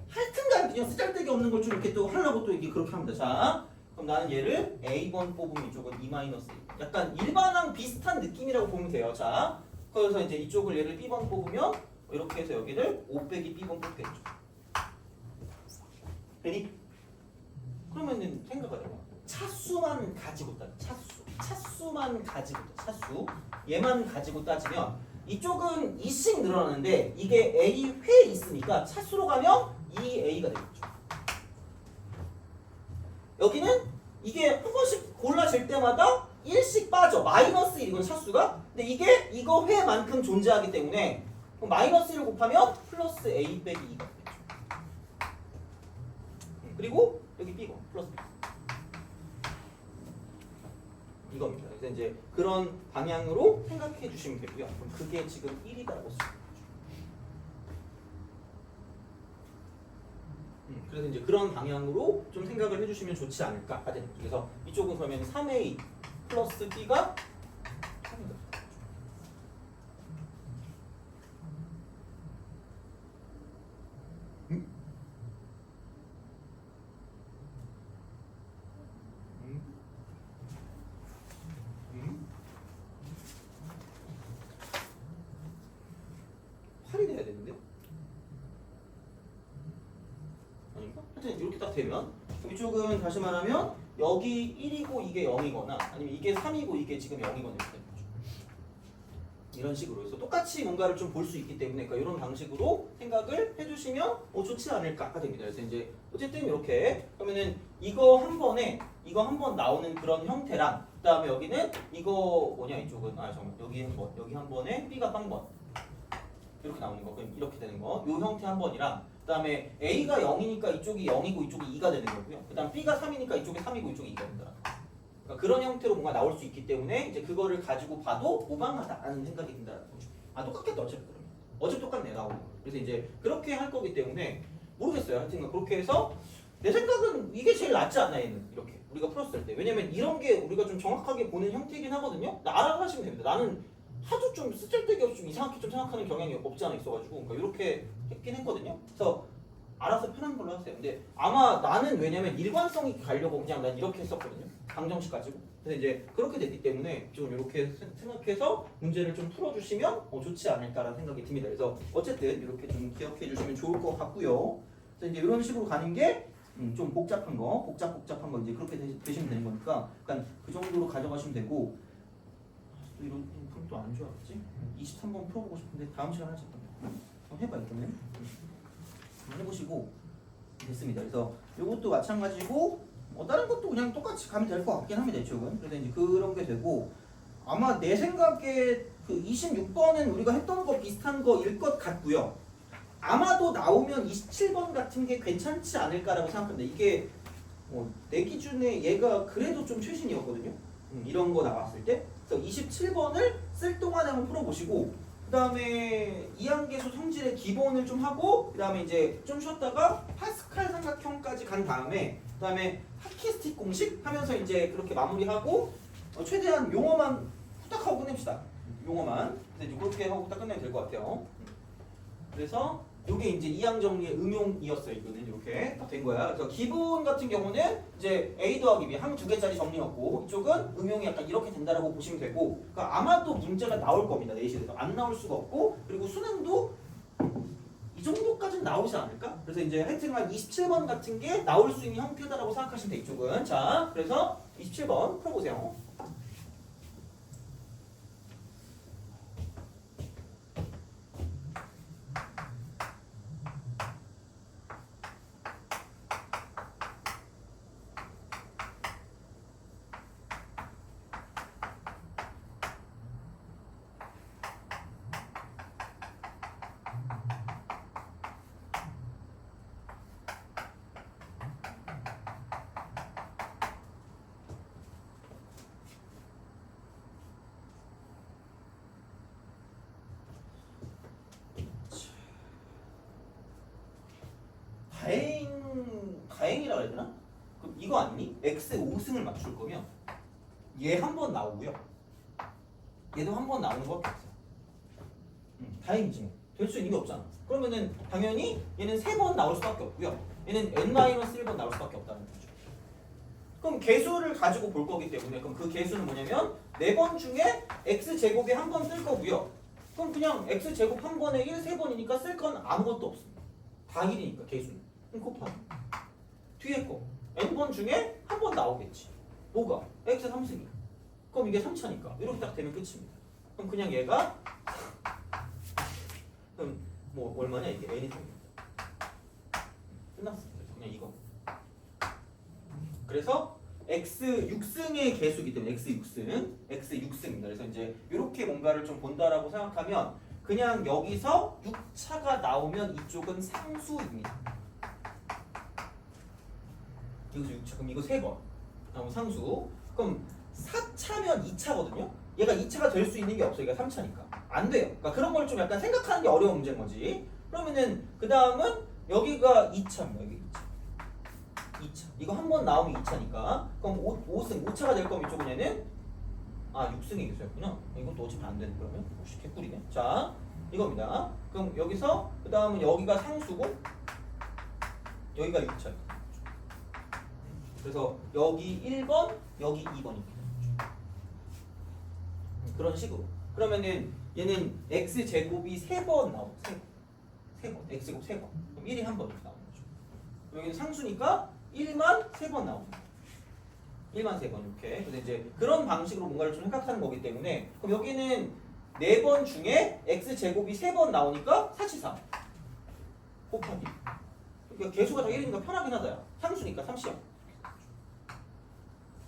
하여튼간 그냥 쓰잘데기 없는 걸 좀 이렇게 또 하려고 또 이게 그렇게 합니다. 자, 그럼 나는 얘를 A번 뽑으면 이쪽은 2 마이너스 1. 약간 일반항 비슷한 느낌이라고 보면 돼요. 자, 그래서 이제 이쪽을 얘를 B번 뽑으면 이렇게 해서 여기를 5 빼기 B번 뽑겠죠. 되니? 그러면은 생각을 해봐. 차수만 가지고 따져. 차수만 가지고 따져. 차수. 얘만 가지고 따지면 이쪽은 2씩 늘어나는데 이게 A 회 있으니까 차수로 가면 2A가 되겠죠. 여기는 이게 한 번씩 골라질 때마다 1씩 빠져. 마이너스 1 이건 차수가. 근데 이게 이거 회만큼 존재하기 때문에 마이너스 1을 곱하면 플러스 A 빼기 2가 되겠죠. 그리고 여기 B번 플러스 B. 이겁니다. 그래서 이제 그런 방향으로 생각해 주시면 되고요. 그럼 그게 지금 1이다라고 쓰는 거죠. 그래서 이제 그런 방향으로 좀 생각을 해주시면 좋지 않을까. 그래서 이쪽은 그러면 3A 플러스 B가 3이다. 돼야 되는데? 하여튼 이렇게 딱 되면 그럼 이쪽은 다시 말하면 여기 1이고 이게 0이거나 아니면 이게 3이고 이게 지금 0이거나 이렇게 되는 거죠. 이런 식으로 해서 똑같이 뭔가를 좀 볼 수 있기 때문에 그러니까 이런 방식으로 생각을 해주시면 좋지 않을까가 됩니다. 그래서 이제 어쨌든 이렇게 그러면은 이거 한 번 나오는 그런 형태랑 그다음에 여기는 이거 뭐냐 이쪽은 잠깐만 여기 한 번에 B가 빵번 이렇게 나오는 거 그럼 이렇게 되는 거 요 형태 한 번이랑 그다음에 A가 0이니까 이쪽이 0이고 이쪽이 2가 되는 거고요. 그다음 B가 3이니까 이쪽이 3이고 이쪽이 2가 된다. 그러니까 그런 형태로 뭔가 나올 수 있기 때문에 이제 그거를 가지고 봐도 무방하다라는 생각이 든다는 거죠. 똑같겠다 어차피 그러면. 어차피 똑같네 나오는 거. 그래서 이제 그렇게 할 거기 때문에 모르겠어요. 하여튼 그렇게 해서 내 생각은 이게 제일 낫지 않나 얘는 이렇게 우리가 풀었을 때. 왜냐면 이런 게 우리가 좀 정확하게 보는 형태이긴 하거든요. 알아서 하시면 됩니다. 나는 하도 좀 쓰잘데기 없이 좀 이상하게 좀 생각하는 경향이 없지 않아 있어가지고 그러니까 이렇게 했긴 했거든요. 그래서 알아서 편한 걸로 하세요. 근데 아마 나는 왜냐면 일관성이 가려고 그냥 난 이렇게 했었거든요. 방정식 가지고. 그래서 이제 그렇게 됐기 때문에 좀 이렇게 생각해서 문제를 좀 풀어주시면 좋지 않을까라는 생각이 듭니다. 그래서 어쨌든 이렇게 좀 기억해 주시면 좋을 것 같고요. 그래서 이제 이런 식으로 가는 게 좀 복잡한 거, 복잡한 거 이제 그렇게 되시면 되는 거니까 약간 그 정도로 가져가시면 되고 또 이런 프롬 또안 좋아하겠지? 23번 풀어보고 싶은데 다음 시간에 하자. 한번 해봐요 그러면. 한번 해보시고 됐습니다. 그래서 이것도 마찬가지고 다른 것도 그냥 똑같이 가면 될 것 같긴 합니다. 이쪽은. 그래서 이제 그런 게 되고 아마 내 생각에 그 26번은 우리가 했던 거 비슷한 거일 것 같고요. 아마도 나오면 27번 같은 게 괜찮지 않을까라고 생각합니다. 이게 내 기준에 얘가 그래도 좀 최신이었거든요. 이런 거 나왔을 때. 그래서 27번을 쓸 동안에 한번 풀어보시고 그 다음에 이항계수 성질의 기본을 좀 하고 그 다음에 이제 좀 쉬었다가 파스칼 삼각형까지 간 다음에 그 다음에 하키스틱 공식 하면서 이제 그렇게 마무리하고 최대한 용어만 후딱 하고 끝냅시다. 용어만. 그래서 이제 그렇게 하고 딱 끝내면 될 것 같아요. 그래서 이게 이제 이항 정리의 응용이었어요. 이거는 이렇게 딱 된 거야. 그래서 기본 같은 경우는 이제 A 더하기 B 한 두 개짜리 정리였고 이쪽은 응용이 약간 이렇게 된다라고 보시면 되고 그러니까 아마도 문제가 나올 겁니다. 내신에서 안 나올 수가 없고 그리고 수능도 이 정도까지는 나오지 않을까? 그래서 이제 하여튼간 27번 같은 게 나올 수 있는 형태다라고 생각하시면 돼 이쪽은. 자, 그래서 27번 풀어보세요. 다행이라고 해야 되나? 그럼 이거 아니니? X의 5승을 맞출 거면 얘 한 번 나오고요. 얘도 한 번 나오는 거밖에 없어. 다행이지 뭐. 될 수 있는 게 없잖아. 그러면은 당연히 얘는 3번 나올 수밖에 없고요. 얘는 n-1번 나올 수밖에 없다는 거죠. 그럼 개수를 가지고 볼 거기 때문에 그럼 그 개수는 뭐냐면 4번 중에 x제곱이 한 번 쓸 거고요. 그럼 그냥 x제곱 한 번에 1, 3번이니까 쓸 건 아무것도 없습니다. 다 1이니까 개수는. 그럼 곱하기. 뒤에 거 n번 중에 한 번 나오겠지. 뭐가? x 3승이. 그럼 이게 3차니까 이렇게 딱 되면 끝입니다. 그럼 그냥 얘가 그럼 뭐 얼마냐 이게 n이 3입니다. 끝났습니다. 그냥 이거. 그래서 x 6승의 개수이기 때문에 x 6승입니다. 그래서 이제 이렇게 뭔가를 좀 본다라고 생각하면 그냥 여기서 6차가 나오면 이쪽은 상수입니다. 여기서 6차. 그럼 이거 3번 나오면 상수. 그럼 4차면 2차거든요. 얘가 2차가 될 수 있는 게 없어. 얘가 3차니까 안 돼요. 그러니까 그런 걸 좀 약간 생각하는 게 어려운 문제인 거지. 그러면은 그 다음은 여기가 2차입니다. 여기 2차. 이거 한 번 나오면 2차니까. 그럼 5승 5차가 될 거면 이쪽은 얘는 6승이 있었구나. 이것도 어차피 안 되는 그러면 혹시 개꿀이네. 자, 이겁니다. 그럼 여기서 그 다음은 여기가 상수고 여기가 6차. 그래서 여기 1번, 여기 2번입니다. 그런 식으로. 그러면은 얘는 x제곱이 3번 나오고 3번. x제곱 3번. 그럼 1이 한 번 이렇게 나오는 거죠. 여기는 상수니까 1만 3번 나옵니다. 1만 3번 이렇게. 그래서 이제 그런 방식으로 뭔가를 좀 생각하는 거기 때문에 그럼 여기는 4번 중에 x제곱이 3번 나오니까 473 곱하기. 그러니까 개수가 다 1이니까 편하긴 하다. 상수니까 3C0.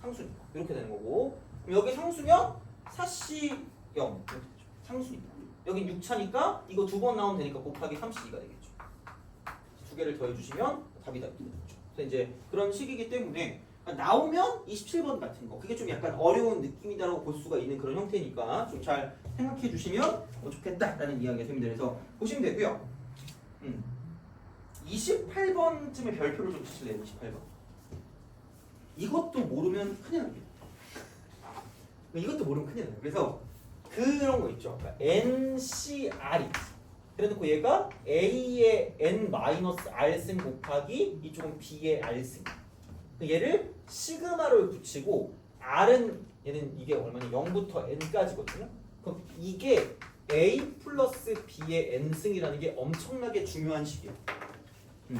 상수니까 이렇게 되는 거고. 그럼 여기 상수면 4C0 이렇게 되죠. 상수니까. 여기 6차니까 이거 2번 나오면 되니까 곱하기 32가 되겠죠. 두 개를 더해주시면 답이 되겠죠. 그래서 이제 그런 식이기 때문에 나오면 27번 같은 거 그게 좀 약간 어려운 느낌이다라고 볼 수가 있는 그런 형태니까 좀 잘 생각해 주시면 좋겠다라는 이야기가 됩니다. 그래서 보시면 되고요. 28번쯤에 별표를 좀 치실래요? 28번. 이것도 모르면 큰일 납니다. 이것도 모르면 큰일 나요. 그래서 그런 거 있죠. 그러니까 NCR이 그래놓고 얘가 A의 N-R승 곱하기 이쪽은 B의 R승. 얘를 시그마를 붙이고 R은 얘는 이게 얼마냐 0부터 N까지거든요. 그럼 이게 A 플러스 B의 N승이라는 게 엄청나게 중요한 식이에요.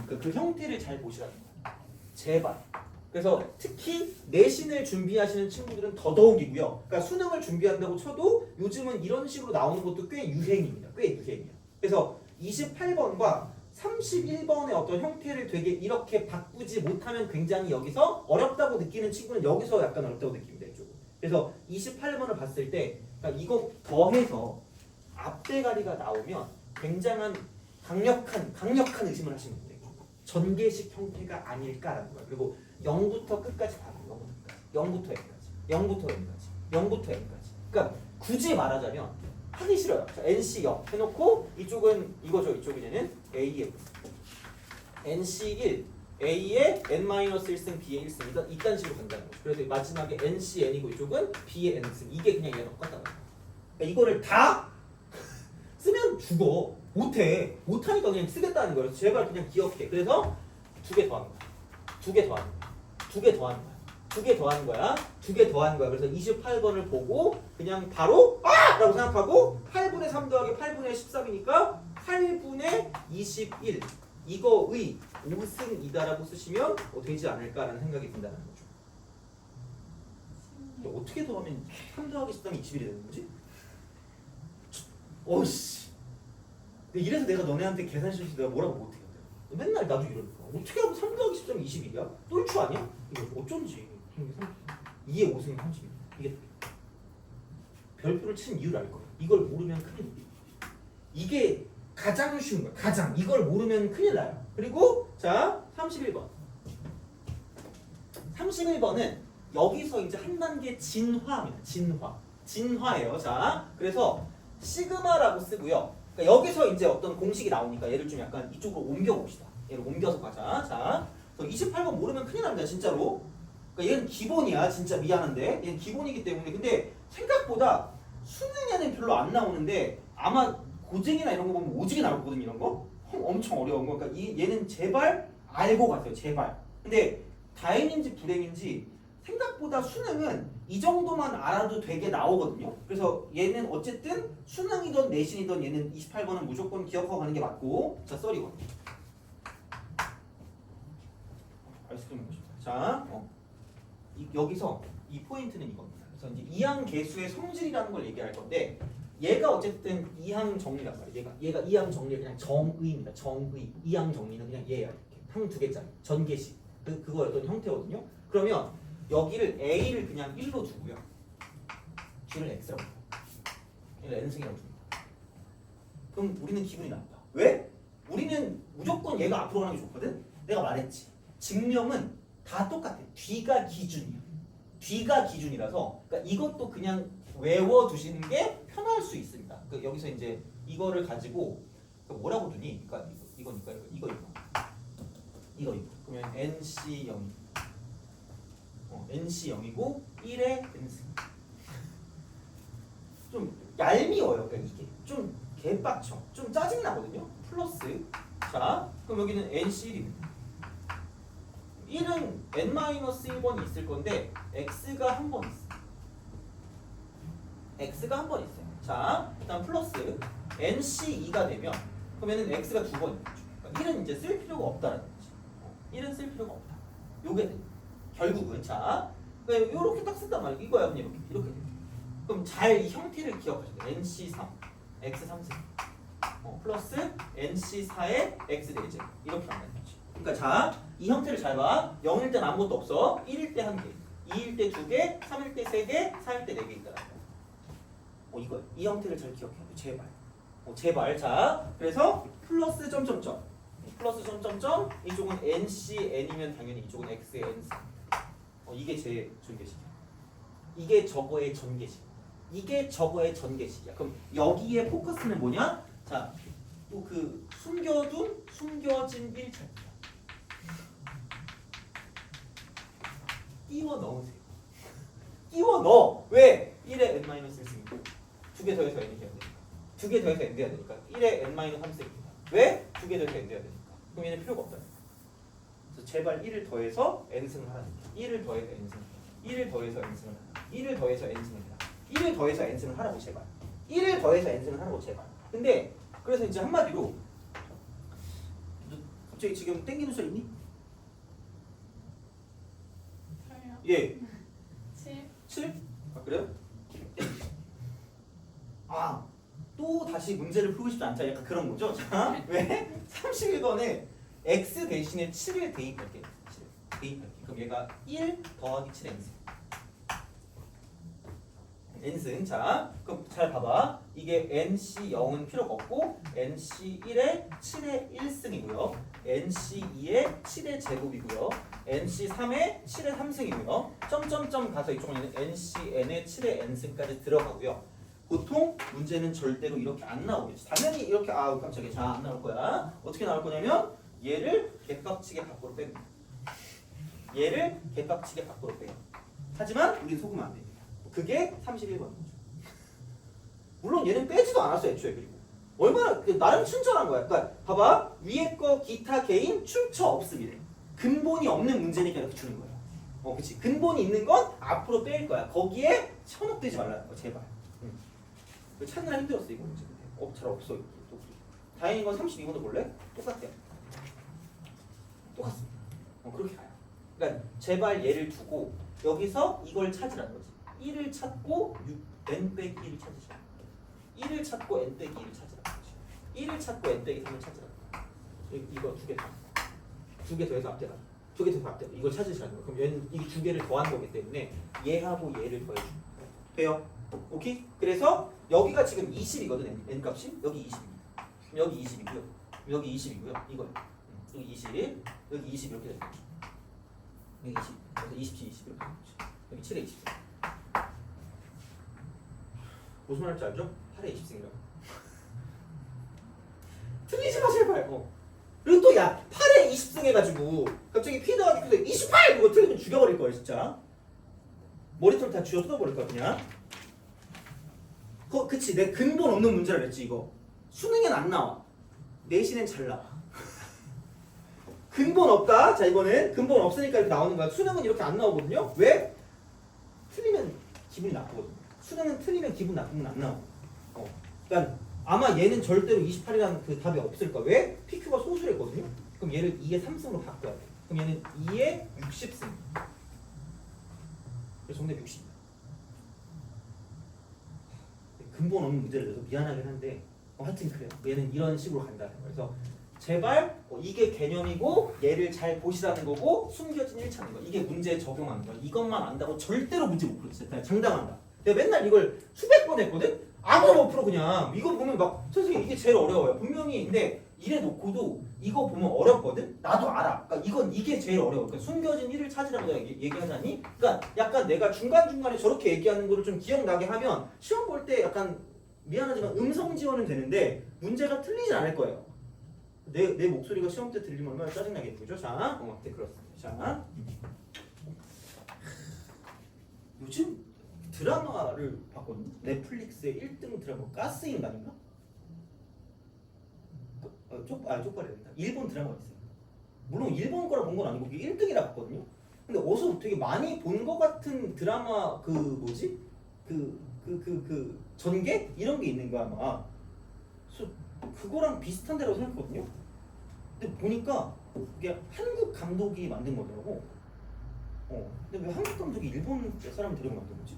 그 형태를 잘 보시라는 거예요. 제발. 그래서 특히 내신을 준비하시는 친구들은 더더욱이고요. 그러니까 수능을 준비한다고 쳐도 요즘은 이런 식으로 나오는 것도 꽤 유행입니다. 꽤 유행이에요. 그래서 28번과 31번의 어떤 형태를 되게 이렇게 바꾸지 못하면 굉장히 여기서 어렵다고 느끼는 친구는 여기서 약간 어렵다고 느낍니다. 이쪽은. 그래서 28번을 봤을 때 그러니까 이거 더해서 앞대가리가 나오면 굉장한 강력한 의심을 하시면 돼요. 전개식 형태가 아닐까라는 거예요. 그리고 0부터 끝까지 봐요. 0부터 N까지. 0부터 N까지. 0부터 N까지. 그러니까 굳이 말하자면 하기 싫어요. 자, NC 0 해놓고 이쪽은 이거죠. 이쪽은 얘는 A의 NC 1 A의 N-1승 B의 1승 이딴 식으로 간다는 거죠. 그래서 마지막에 NC N이고 이쪽은 B의 N승 이게 그냥 얘가 똑같다는 거예요. 그러니까 이거를 다 쓰면 죽어. 못하니까 그냥 쓰겠다는 거예요. 제발 그냥 기억해. 그래서 2개 더하는 거야. 2개 더하는 거야. 2개 더하는 거야. 2개 더하는 거야. 2개 더하는 거야. 그래서 28번을 보고 그냥 바로 라고 생각하고 8분의 3 더하기 8분의 13이니까 8분의 21 이거의 5승이다라고 쓰시면 되지 않을까라는 생각이 든다는 거죠. 어떻게 더하면 3 더하기 13이 21이 되는 거지? 어씨. 이래서 내가 너네한테 계산 실수 내가 뭐라고 못해. 맨날 나도 이러니까 어떻게 하면 3 더하기 13이 21이야? 똘추 아니야? 이거 어쩐지 2의 5승이 30 이게 별표를 친 이유를 알 거야. 이걸 모르면 큰일 납니다. 이게 가장 쉬운 거야. 가장 이걸 모르면 큰일 나요. 그리고 자 31번 31번은 여기서 이제 한 단계 진화입니다. 진화예요. 자 그래서 시그마라고 쓰고요. 그러니까 여기서 이제 어떤 공식이 나오니까 얘를 좀 약간 이쪽으로 옮겨 봅시다. 얘를 옮겨서 가자. 자, 28번 모르면 큰일 납니다. 진짜로. 그러니까 얘는 기본이야. 진짜 미안한데. 얘는 기본이기 때문에. 근데 생각보다 수능에는 별로 안 나오는데 아마 고쟁이나 이런 거 보면 오지게 나올 거거든요. 이런 거. 엄청 어려운 거. 그러니까 얘는 제발 알고 가세요. 제발. 근데 다행인지 불행인지 생각보다 수능은 이 정도만 알아도 되게 나오거든요. 그래서 얘는 어쨌든 수능이든 내신이든 얘는 28번은 무조건 기억하고 가는 게 맞고. 자, 썰이건. 아이스크림 먹고 싶다. 자, 여기서 이 포인트는 이겁니다. 그래서 이제 이항 개수의 성질이라는 걸 얘기할 건데 얘가 어쨌든 이항 정리란 말이에요. 얘가 이항 정리가 그냥 정의입니다. 정의. 이항 정리는 그냥 얘야. 이렇게 항 2개짜리. 전개식. 그거 어떤 형태거든요. 그러면 여기를 A를 그냥 1로 두고요. G를 X라고 해요. 얘를 N승이라고 줍니다. 그럼 우리는 기분이 나쁘다. 왜? 우리는 무조건 얘가 앞으로 가는 게 좋거든? 내가 말했지. 증명은 다 똑같아. 뒤가 기준이야. 뒤가 기준이라서 그러니까 이것도 그냥 외워두시는 게 편할 수 있습니다. 그러니까 여기서 이제 이거를 가지고 뭐라고 두니? 그러니까 이거니까 이거. 그러면 NC0 NC 0이고 1의 N승. 좀 얄미워요. 그러니까 이게 좀 개빡쳐. 좀 짜증 나거든요. 플러스. 자, 그럼 여기는 NC 1입니다. 1은 N-1번이 있을 건데 X가 한 번 있어. X가 한 번 있어요. 자, 일단 플러스 NC2가 되면 그러면은 X가 2번 있죠. 그러니까 1은 이제 쓸 필요가 없다는 거지. 필요가 없다. 요게 돼. 결국은 자 이렇게 딱 쓴단 말이야. 이거야 그냥 이렇게 돼. 그럼 잘 이 형태를 기억하셔야 돼. NC3 X3승 플러스 NC4의 X4제 이렇게 간다는 거지. 그러니까 자 이 형태를 잘 봐. 0일 땐 아무것도 없어. 1일 때 1개, 2일 때 2개, 3일 때 3개, 4일 때 4개 있다. 이거 이 형태를 잘 기억해. 제발. 제발. 자 그래서 플러스 점점점 플러스 점점점 이쪽은 NCN이면 당연히 이쪽은 XN 이게 제 전개식이야. 이게 저거의 전개식. 이게 저거의 전개식이야. 그럼 여기에 포커스는 뭐냐? 자, 또 그 숨겨진 1차입니다. 끼워 넣으세요. 끼워 넣어. 왜? 1에 n-1승. 2개 더해서 n이 돼야 되니까. 2개 더해서 n 돼야 되니까. 1에 n-3승입니다. 왜? 2개 더해서 n 돼야 되니까. 그럼 얘는 필요가 없다. 그래서 제발 1을 더해서 n승을 하라는 거야. 1을 더해서 n승을 해라. 1을 더해서 n승을 하라. 1을 더해서 n승을 해라. 1을 더해서 n승을 하라고 제발. 1을 더해서 n승을 하라고 제발. 근데 그래서 이제 한마디로 너 갑자기 지금 땡기는 소리 있니? 저요. 예. 7. 7? 아 그래요? 아, 또 다시 문제를 풀고 싶지 않다. 약간 그런 거죠? 자, 왜? 31번에 x 대신에 7을 대입할게요. 7 대입할게요. 그럼 얘가 1 더하기 7 n승. n승. 자, 그럼 잘 봐봐. 이게 nc0은 필요가 없고 nc1에 7의 1승이고요. nc2에 7의 제곱이고요. nc3에 7의 3승이고요. 점점점 가서 이쪽은 ncn에 7의 n승까지 들어가고요. 보통 문제는 절대로 이렇게 안 나오겠지. 당연히 이렇게 깜짝이야. 자, 안 나올 거야. 어떻게 나올 거냐면 얘를 개빡치게 밖으로 빼고 얘를 개빡치게 밖으로 빼요. 하지만 우린 속으면 안 됩니다. 그게 31번이죠. 물론 얘는 빼지도 않았어 애초에. 그리고 얼마나 나름 친절한 거야. 그러니까 봐봐. 위에 거 기타 개인 출처 없음이래. 근본이 없는 문제니까 이렇게 주는 거야. 그치. 근본이 있는 건 앞으로 뺄 거야. 거기에 현혹되지 말라는 거 제발. 찾느라 힘들었어 이거 문제. 잘 없어. 다행인 건 32번도 볼래? 똑같아요. 똑같습니다. 그렇게 가요. 그러니까 제발 얘를 두고 여기서 이걸 찾으라는 거지. 1을 찾고 n 빼기 1을 찾으시라. 1을 찾고 n 빼기 1을 찾으라는 거지. 1를 찾고 n 빼기 3을 찾으라는 거야. 이거 두 개 더. 두 개 더해서 앞대라. 두 개 더해서 앞대라. 이걸 찾으시라는 거야. 그럼 얘는 이 두 개를 더한 거기 때문에 얘하고 얘를 더해줘. 돼요? 오케이? 그래서 여기가 지금 20이거든. n 값이. 여기 20입니다. 여기 20이고요. 여기 20이고요. 이거요. 여기 20, 여기 20 이렇게 되는 거죠. 여기 20, 그래서 27, 20 이렇게 되는 거죠. 여기 7에 20. 무슨 말인지 알죠? 8에 20승이라고. 틀리지 마 제발. 그리고 또 야 8에 20승 해가지고 갑자기 P 더하기 Q도 28! 이거 틀리면 죽여버릴 거야 진짜. 머리털 다 쥐어 뜯어버릴 거야 그냥. 그치 내 근본 없는 문제라 그랬지 이거. 수능엔 안 나와. 내신엔 잘 나와. 근본 없다. 자 이거는 근본 없으니까 이렇게 나오는 거야. 수능은 이렇게 안 나오거든요. 왜? 틀리면 기분이 나쁘거든요. 수능은 틀리면 기분 나쁘면 안 나와. 그러니까 아마 얘는 절대로 28이라는 그 답이 없을 거야. 왜? PQ가 소수랬거든요. 그럼 얘를 2의 3승으로 바꿔야 돼. 그럼 얘는 2의 60승. 그래서 정답 60. 근본 없는 문제를 내서 미안하긴 한데 하여튼 그래요. 얘는 이런 식으로 간다. 그래서 제발 이게 개념이고 얘를 잘 보시라는 거고 숨겨진 1차는 거. 이게 문제에 적용하는 거야. 이것만 안다고 절대로 문제 못 풀어. 진짜 장담한다. 내가 맨날 이걸 수백 번 했거든? 아무도 못 풀어 그냥. 이거 보면 막 선생님 이게 제일 어려워요. 분명히 근데 이래 놓고도 이거 보면 어렵거든? 나도 알아. 그러니까 이게 제일 어려워. 그러니까 숨겨진 1을 찾으라고 내가 얘기하자니? 그러니까 약간 내가 중간중간에 저렇게 얘기하는 거를 좀 기억나게 하면 시험 볼 때 약간 미안하지만 음성 지원은 되는데 문제가 틀리진 않을 거예요. 내 목소리가 시험 때 들리면 얼마나 짜증나겠죠? 자, 네, 그렇습니다. 자, 요즘 드라마를 봤거든요. 넷플릭스의 1등 드라마 가스인간인가? 쪽발이랍니다. 일본 드라마가 있어요. 물론 일본 거라 본 건 아니고 그게 1등이라 봤거든요. 근데 어디서 되게 많이 본 것 같은 드라마 그 뭐지? 전개? 이런 게 있는 거야 아마. 그래서 그거랑 비슷한 데라고 생각했거든요. 근데 보니까 그게 한국 감독이 만든 거더라고. 근데 왜 한국 감독이 일본 사람 데리고 만든 거지?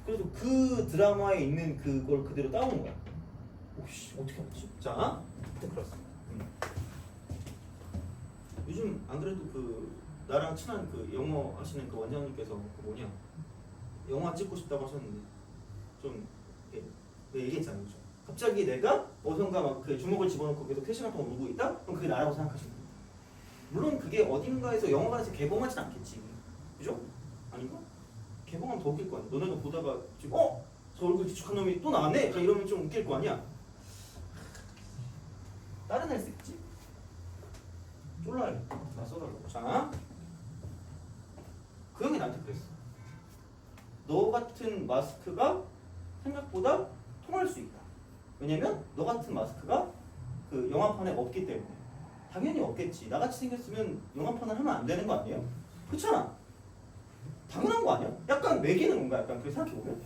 그래도 그 드라마에 있는 그걸 그대로 따온 거야. 오씨 어떻게 알았지? 자, 그렇습니다. 요즘 안 그래도 그 나랑 친한 그 영어 하시는 그 원장님께서 그 뭐냐 영화 찍고 싶다고 하셨는데 좀 얘기했잖아요. 그죠? 갑자기 내가 어선가 막 그 주먹을 집어넣고 계속 3시간 동안 울고 있다? 그럼 그게 나라고 생각하시면 돼요. 물론 그게 어딘가에서 영화관에서 개봉하진 않겠지. 그죠? 아닌가? 개봉하면 더 웃길 거 아니야. 너네가 보다가 지금 저 얼굴 기축한 놈이 또 나왔네? 이러면 좀 웃길 거 아니야. 다른 애 쓰겠지? 쫄라야겠다. 나 써달라고. 자, 그 형이 나한테 그랬어. 너 같은 마스크가 생각보다 통할 수 있다. 왜냐면 너 같은 마스크가 그 영화판에 없기 때문에. 당연히 없겠지. 나같이 생겼으면 영화판을 하면 안 되는 거 아니에요? 그렇잖아. 당연한 거 아니야? 약간 매기는 건가? 약간 그렇게 생각해보면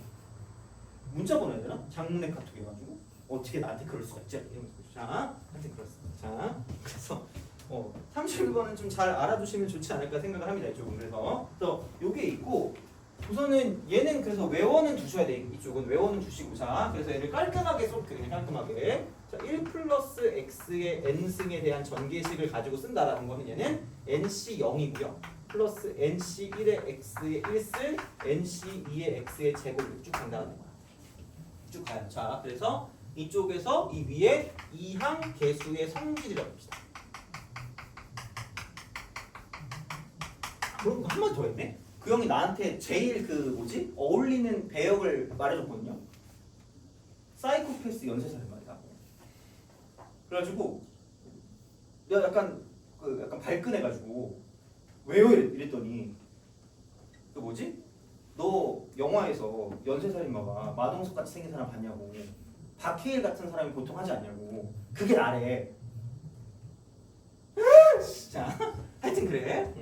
문자 보내야 되나? 장문의 카톡 해가지고 어떻게 나한테 그럴 수가 있지? 이러면서 자, 하여튼 그렇습니다. 자, 그래서 31번은 좀 잘 알아두시면 좋지 않을까 생각을 합니다. 이쪽은 그래서 요게 있고 우선은 얘는 그래서 외워는 두셔야 돼. 이쪽은 외워는 두시고 자 그래서 얘를 깔끔하게 쏠게 그냥 깔끔하게 자 1 플러스 x의 n승에 대한 전개식을 가지고 쓴다라는 거는 얘는 nc0이고요 플러스 nc1의 x의 1승 nc2의 x의 제곱을 쭉 간다는 거야. 쭉 가요. 자 그래서 이쪽에서 이 위에 이항 계수의 성질이라고 합시다. 그럼 한 번 더 했네? 그 형이 나한테 제일 그 뭐지? 어울리는 배역을 말해줬거든요. 사이코패스 연쇄살인 말이야. 그래가지고 내가 약간 발끈해가지고 왜요? 이랬더니 그 뭐지? 너 영화에서 연쇄살인마가 마동석 같이 생긴 사람 봤냐고. 박해일 같은 사람이 보통 하지 않냐고. 그게 나래. 자, 하여튼 그래.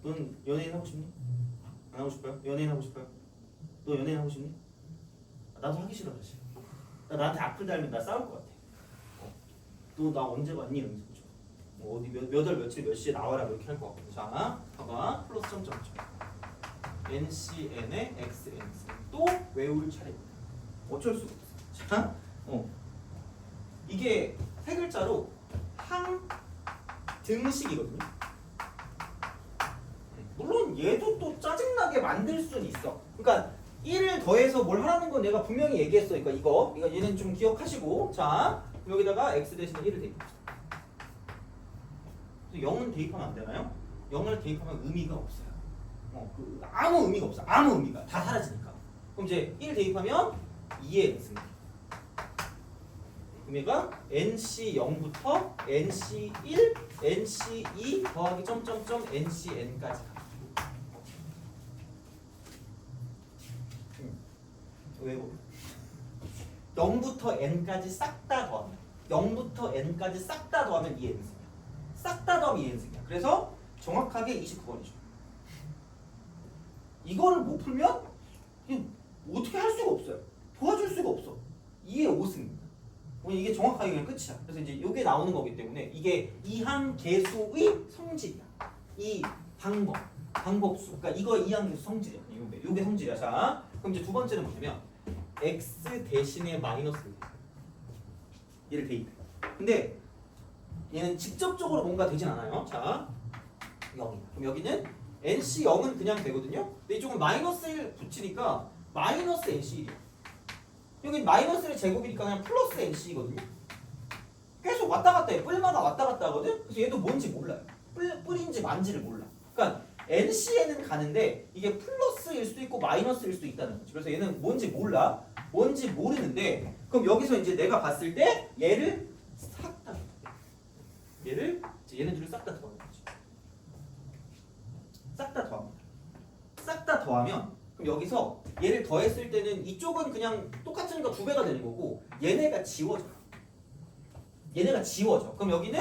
넌 연예인 하고 싶니? 안 하고 싶어요? 연예인 하고 싶어요? 너 연예인 하고 싶니? 나도 하기 싫어 사실. 나한테 악플 달면 나 싸울 것 같아. 너 나 언제 봤니? 이러면서 그죠? 어디 몇 월 며칠 몇 시에 나와라 이렇게 할 것 같고. 자, 봐봐 플러스 점점점. NCN의 XN 또 외울 차례입니다. 어쩔 수가 없어. 자, 이게 세 글자로 항등식이거든요. 물론 얘도 또 짜증나게 만들 수는 있어. 그러니까 1을 더해서 뭘 하라는 건 내가 분명히 얘기했어. 그러니까 이거 얘는 좀 기억하시고 자 여기다가 x 대신에 1을 대입합시다. 0은 대입하면 안 되나요? 0을 대입하면 의미가 없어요. 아무 의미가 없어. 아무 의미가 다 사라지니까. 그럼 이제 1 대입하면 2의 n승. 의미가 nc0부터 nc1, nc2 더하기 점점점 ncn까지. 외워. 0부터 n까지 싹 다 더하면 0부터 n까지 싹 다 더하면 2n승이야. 싹 다 더하면 2n승이야. 그래서 정확하게 29번이죠. 이거를 못 풀면 어떻게 할 수가 없어요. 도와줄 수가 없어. 2의 5승입니다. 이게 정확하게 그냥 끝이야. 그래서 이제 이게 나오는 거기 때문에 이게 이항계수의 성질이야. 이 방법수. 그러니까 이거 이항계수 성질이야. 이게 성질이야. 자, 그럼 이제 두 번째는 뭐냐면 x 대신에 마이너스 얘를 대입해. 근데 얘는 직접적으로 뭔가 되진 않아요. 자, 0이야. 그럼 여기는 nc 0은 그냥 되거든요. 근데 이쪽은 마이너스 1 붙이니까 마이너스 nc 1이야. 여기 마이너스 1 제곱이니까 그냥 플러스 nc거든요. 계속 왔다 갔다 해. 뿔마다 왔다 갔다 하거든. 그래서 얘도 뭔지 몰라요. 뿔인지 만지를 몰라. 그러니까 NC에는 가는데 이게 플러스일 수도 있고 마이너스일 수도 있다는 거지. 그래서 얘는 뭔지 몰라. 뭔지 모르는데 그럼 여기서 이제 내가 봤을 때 얘를 싹 다 얘네 둘을 싹 다 더하는 거지. 싹 다 더합니다. 싹 다 더하면 그럼 여기서 얘를 더했을 때는 이쪽은 그냥 똑같으니까 2배가 되는 거고 얘네가 지워져. 그럼 여기는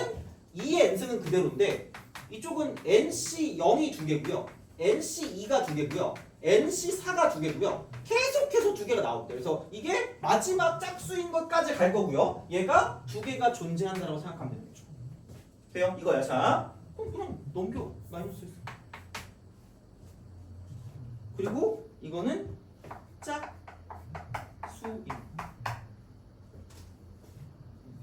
2의 n승은 그대로인데 이쪽은 NC0이 2개고요. NC2가 2개고요. NC4가 두 개고요. 계속해서 두 개가 나올 때 그래서 이게 마지막 짝수인 것까지 갈 거고요. 얘가 두 개가 존재한다고 생각하면 되는 거죠. 돼요? 이거야. 자, 그럼 그냥 넘겨. 마이너스 1. 그리고 이거는 짝수입니다.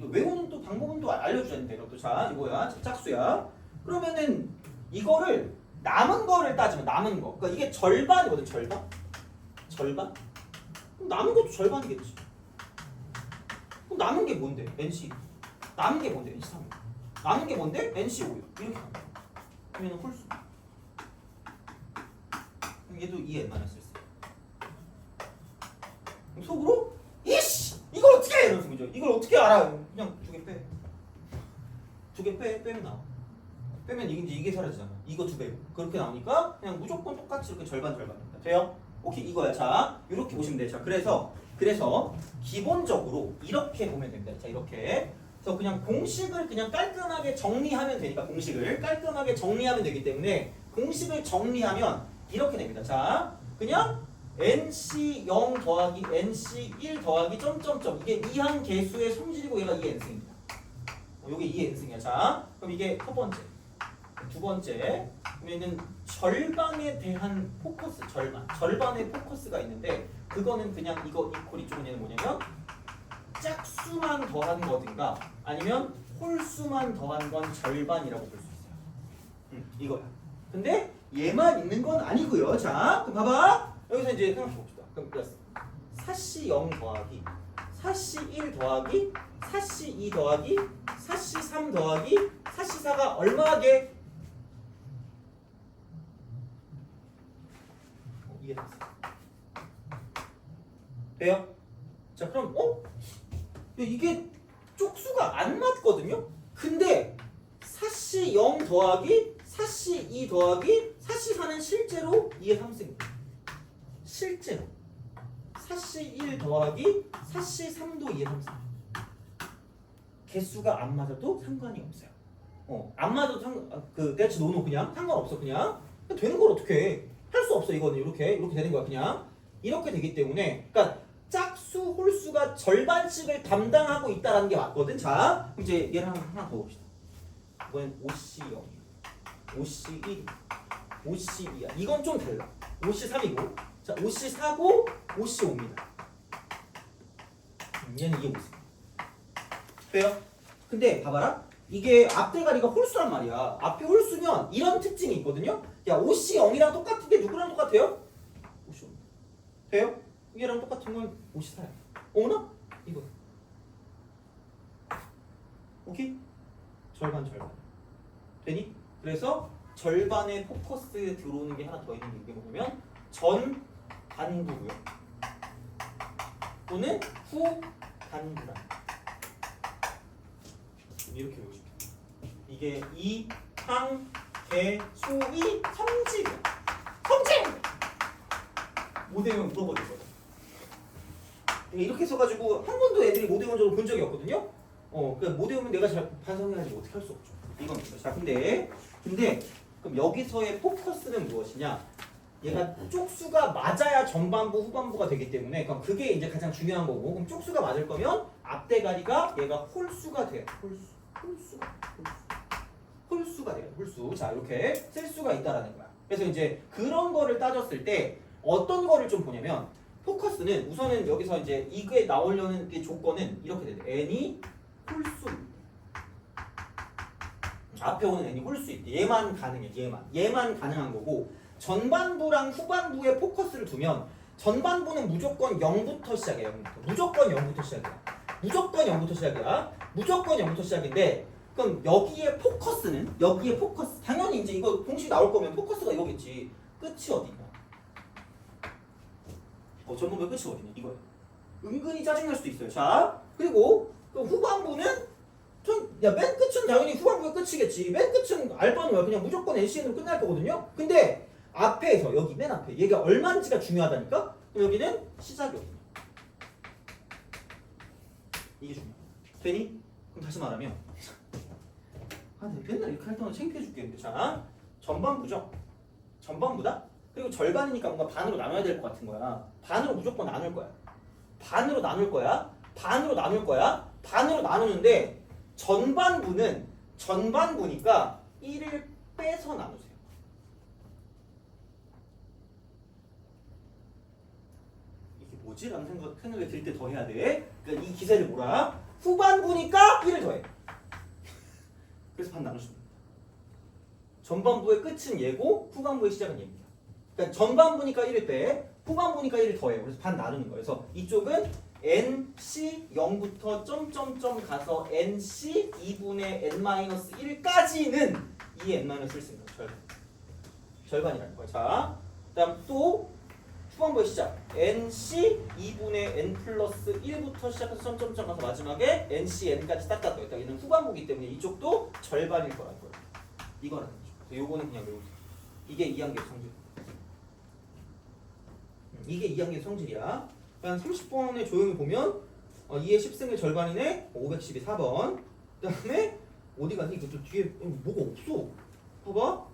외우는 또 방법은 또 알려주는데 이것도 자 이거야 짝수야. 그러면은 이거를 남은 거를 따지면 남은 거. 그러니까 이게 절반이거든. 절반. 그럼 남은 것도 절반이겠지. 그럼 남은 게 뭔데? NC. 남은 게 뭔데? NC 3. 남은 게 뭔데? NC 5. 이렇게 가면. 그러면 홀수. 그럼 얘도 2n 마이너스 1. 그럼 속으로 이씨 이걸 어떻게 해? 이러면서 그죠? 이걸 어떻게 알아? 그냥 두 개 빼. 두 개 빼면 나와. 빼면 이게 사라지잖아. 이거 두 배. 그렇게 나오니까 그냥 무조건 똑같이 이렇게 절반입니다. 돼요? 오케이 이거야. 자 이렇게 보시면 돼요. 자 그래서 기본적으로 이렇게 보면 됩니다. 자 이렇게. 그래서 그냥 공식을 그냥 깔끔하게 정리하면 되니까 공식을 깔끔하게 정리하면 되기 때문에 공식을 정리하면 이렇게 됩니다. 자 그냥 NC0 더하기 NC1 더하기 점점점 이게 이항 개수의 성질이고 얘가 2n승입니다. 요게 2n승이야. 자 그럼 이게 첫 번째. 두 번째, 그러면은 절반에 대한 포커스, 절반의 포커스가 있는데 그거는 그냥 이거 이퀄 이쪽은 얘는 뭐냐면 짝수만 더한 거든가 아니면 홀수만 더한 건 절반이라고 볼 수 있어요. 이거야. 근데 얘만 있는 건 아니고요. 자, 그럼 봐봐. 여기서 이제 생각해 봅시다. 그럼 플러스 사씨 0 더하기 사씨 1 더하기 사씨 2 더하기 사씨 3 더하기 사씨 4가 얼마게? 이해됐어. 돼요? 자 그럼 이게 쪽수가 안 맞거든요? 근데 사씨 0 더하기 사씨 2 더하기 사씨 4는 실제로 2의 3승입니다. 실제로 사씨 1 더하기 사씨 3도 2의 3승. 개수가 안 맞아도 상관이 없어요. 안 맞아도 대체 노노 그냥 상관없어. 그냥 되는 걸 어떻게 해? 할 수 없어. 이거는 이렇게 되는 거야. 그냥 이렇게 되기 때문에 그러니까 짝수 홀수가 절반씩을 담당하고 있다라는 게 맞거든. 자 그럼 이제 얘를 하나 더 봅시다. 이번엔 5C0 5C1 5C2야. 이건 좀 달라. 5C3이고 자 5C4고 5C5입니다. 얘는 이게 무슨 돼요? 근데 봐봐라. 이게 앞대가리가 홀수란 말이야. 앞에 홀수면 이런 특징이 있거든요. 야 5C0이랑 똑같은 게 누구랑 똑같아요? 5C5 돼요? 얘랑 똑같은 건 54야. 오나? 이거 오케이? 절반 되니? 그래서 절반의 포커스 들어오는 게 하나 더 있는 게 뭐냐면 전반부고요 또는 후반부라 이렇게 외우시면 이게 이항 개수의 성질이야. 성질! 모대면 물어버릴 거야. 이렇게 써가지고 한 번도 애들이 모대원적으로 본 적이 없거든요. 그러니까 모대원은 내가 잘 반성해가지고 어떻게 할 수 없죠. 이건 자 근데 그럼 여기서의 포커스는 무엇이냐? 얘가 쪽수가 맞아야 전반부 후반부가 되기 때문에 그럼 그게 이제 가장 중요한 거고 그럼 쪽수가 맞을 거면 앞대가리가 얘가 홀수가 돼요. 홀수가 돼요. 홀수. 자 이렇게 쓸 수가 있다라는 거야. 그래서 이제 그런 거를 따졌을 때 어떤 거를 좀 보냐면 포커스는 우선은 여기서 이제 이게 나오려는 게 조건은 이렇게 돼. n이 홀수. 앞에 오는 n이 홀수 있대. 얘만 가능해. 얘만 가능한 거고 전반부랑 후반부에 포커스를 두면 전반부는 무조건 0부터 시작이야. 무조건 0부터 시작이야. 무조건 0부터 시작인데 그럼 여기에 포커스 당연히 이제 이거 공식 나올 거면 포커스가 이거겠지. 끝이 어디냐? 전반부의 끝이 어디냐? 이거야. 은근히 짜증날 수도 있어요. 자 그리고 그럼 후반부는 맨 끝은 당연히 후반부가 끝이겠지. 맨 끝은 알바는 뭐야? 그냥 무조건 NCN으로 끝날 거거든요. 근데 앞에서 여기 맨 앞에 얘가 얼마인지가 중요하다니까? 그럼 여기는 시작이 어디냐? 이게 중요해. 되니? 그럼 다시 말하면 맨날 이렇게 할 때는 창피해 죽겠는데 자 전반부죠. 전반부다? 그리고 절반이니까 뭔가 반으로 나눠야 될 것 같은 거야. 반으로 무조건 나눌 거야. 반으로 나눌 거야. 반으로 나눌 거야. 반으로 나누는데 전반부니까 1을 빼서 나누세요. 이게 뭐지? 라는 생각이 들 때 더 해야 돼. 그러니까 이 기세를 몰아. 후반부니까 1을 더해. 그래서 반 나누시면 됩니다. 전반부의 끝은 얘고 후반부의 시작은 얘입니다. 그러니까 전반부니까 1을 빼, 후반부니까 1을 더해요. 그래서 반 나누는 거예요. 그래서 이쪽은 NC 0부터 점점점 가서 NC 2분의 N-1까지는 2의 N-1 씁니다. 절반이라는 거예요. 자, 그다음 또 후반부의 시작. NC 2분의 N 플러스 1부터 시작해서 점점점 가서 마지막에 NC N까지 딱 닦아요. 얘는 후반부기 때문에 이쪽도 절반일 거라는 거예요. 이거라는 거죠. 요거는 그냥 외우세요. 이게 2한계 성질. 이게 2한계 성질이야. 그러니까 30번에 조용히 보면 2의 10승의 절반이네. 512 4번. 그다음에 어디 갔니? 이것도 뒤에 뭐가 없어. 봐봐.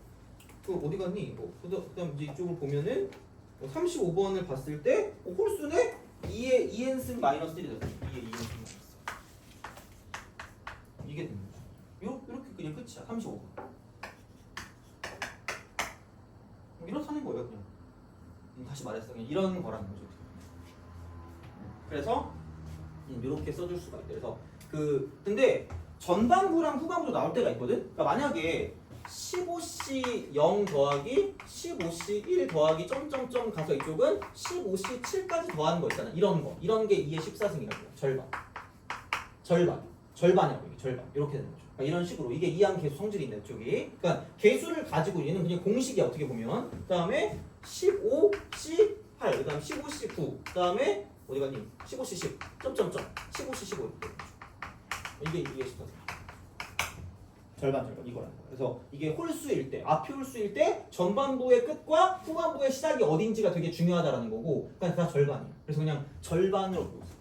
그 어디 갔니? 이거. 그다음 이제 이쪽을 보면은 35번을 봤을 때 홀수네. 2의 2n승 마이너스 1이 되거든. 2의 2n승 마이너스. 이게 되는 거죠. 이렇게 그냥 끝이야. 35번. 이렇다는 거예요, 그냥. 다시 말했어, 그냥 이런 거라는 거죠. 그래서 이렇게 써줄 수가 있대. 그래서 근데 전반부랑 후반부로 나올 때가 있거든. 그러니까 만약에 15C 0 더하기 15C 1 더하기 점점점 가서 이쪽은 15C 7까지 더하는 거 있잖아. 이런 게 2의 14승이라고요. 절반이라고 이게 절반. 이렇게 되는 거죠. 그러니까 이런 식으로 이게 이항 계수 성질인데 이쪽이. 그러니까 계수를 가지고 얘는 그냥 공식이야 어떻게 보면. 그다음에 15C 8, 그다음 15C 9, 그다음에 어디 갔니? 15C 10, 점점점, 15C 15 이렇게 되는 거죠. 이게 2의 14승. 절반 이거라는 거예요. 그래서 이게 홀수일 때, 앞이 홀수일 때 전반부의 끝과 후반부의 시작이 어딘지가 되게 중요하다라는 거고, 그러니까 다 절반이에요. 그래서 그냥 절반으로 보세요.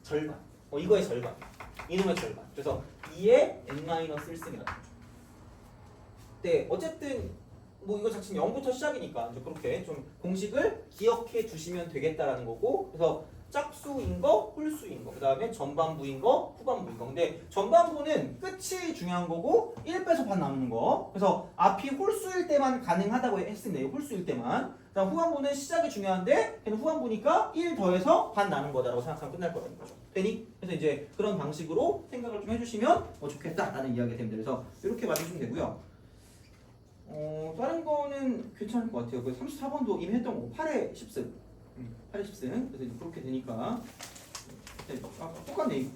절반. 이거의 절반. 이놈의 절반. 그래서 2의 n-1승이라는 거죠. 네, 어쨌든 뭐 이거 자체는 0부터 시작이니까 이제 그렇게 좀 공식을 기억해 두시면 되겠다라는 거고, 그래서 짝수인 거, 홀수인 거, 그 다음에 전반부인 거, 후반부인 거. 근데 전반부는 끝이 중요한 거고 1 빼서 반 나누는 거. 그래서 앞이 홀수일 때만 가능하다고 했습니다. 홀수일 때만. 그다음 후반부는 시작이 중요한데 걔는 후반부니까 1 더해서 반 나눈 거다라고 생각하면 끝날 거라는 거죠. 되니? 그래서 이제 그런 방식으로 생각을 좀 해주시면 좋겠다라는 이야기가 됩니다. 그래서 이렇게 맞으시면 되고요. 다른 거는 괜찮을 것 같아요. 그 34번도 이미 했던 거고 8의 10승. 8의 10승. 그래서 이제 그렇게 되니까 똑같네 이거.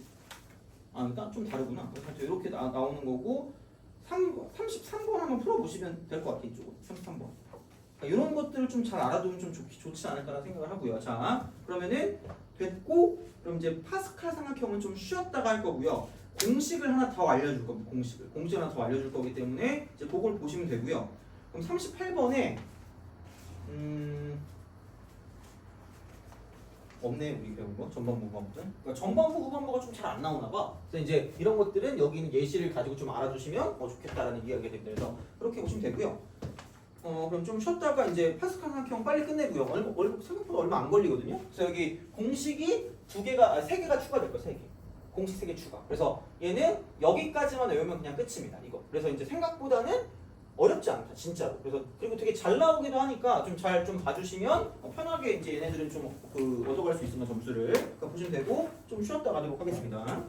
일단 좀 다르구나. 그래서 이렇게 나오는 거고 33번 한번 풀어보시면 될 것 같아요. 이쪽은 33번. 이런 것들을 좀 잘 알아두면 좀 좋지 않을까라는 생각을 하고요. 자, 그러면은 됐고, 그럼 이제 파스칼 삼각형은 좀 쉬었다가 할 거고요. 공식을 하나 더 알려줄 겁니다. 공식을 하나 더 알려줄 거기 때문에 이제 그걸 보시면 되고요. 그럼 38번에 없네 우리 배운 거 전반부 후반부는. 그러니까 전반부 후반부가 좀 잘 안 나오나 봐. 그래서 이제 이런 것들은 여기 있는 예시를 가지고 좀 알아두시면 좋겠다라는 이야기가 됩니다. 그래서 그렇게 보시면 되고요. 그럼 좀 쉬었다가 이제 파스칼 삼각형 빨리 끝내고요. 생각보다 얼마 안 걸리거든요. 그래서 여기 공식이 3개가 추가될 거예요. 3개. 공식 3개 추가. 그래서 얘는 여기까지만 외우면 그냥 끝입니다. 이거. 그래서 이제 생각보다는 어렵지 않다, 진짜로. 그래서 그리고 되게 잘 나오기도 하니까 좀 잘 좀 봐주시면 편하게 이제 얘네들은 좀 얻어갈 수 있으면 점수를 보시면 되고 좀 쉬었다 가도록 하겠습니다.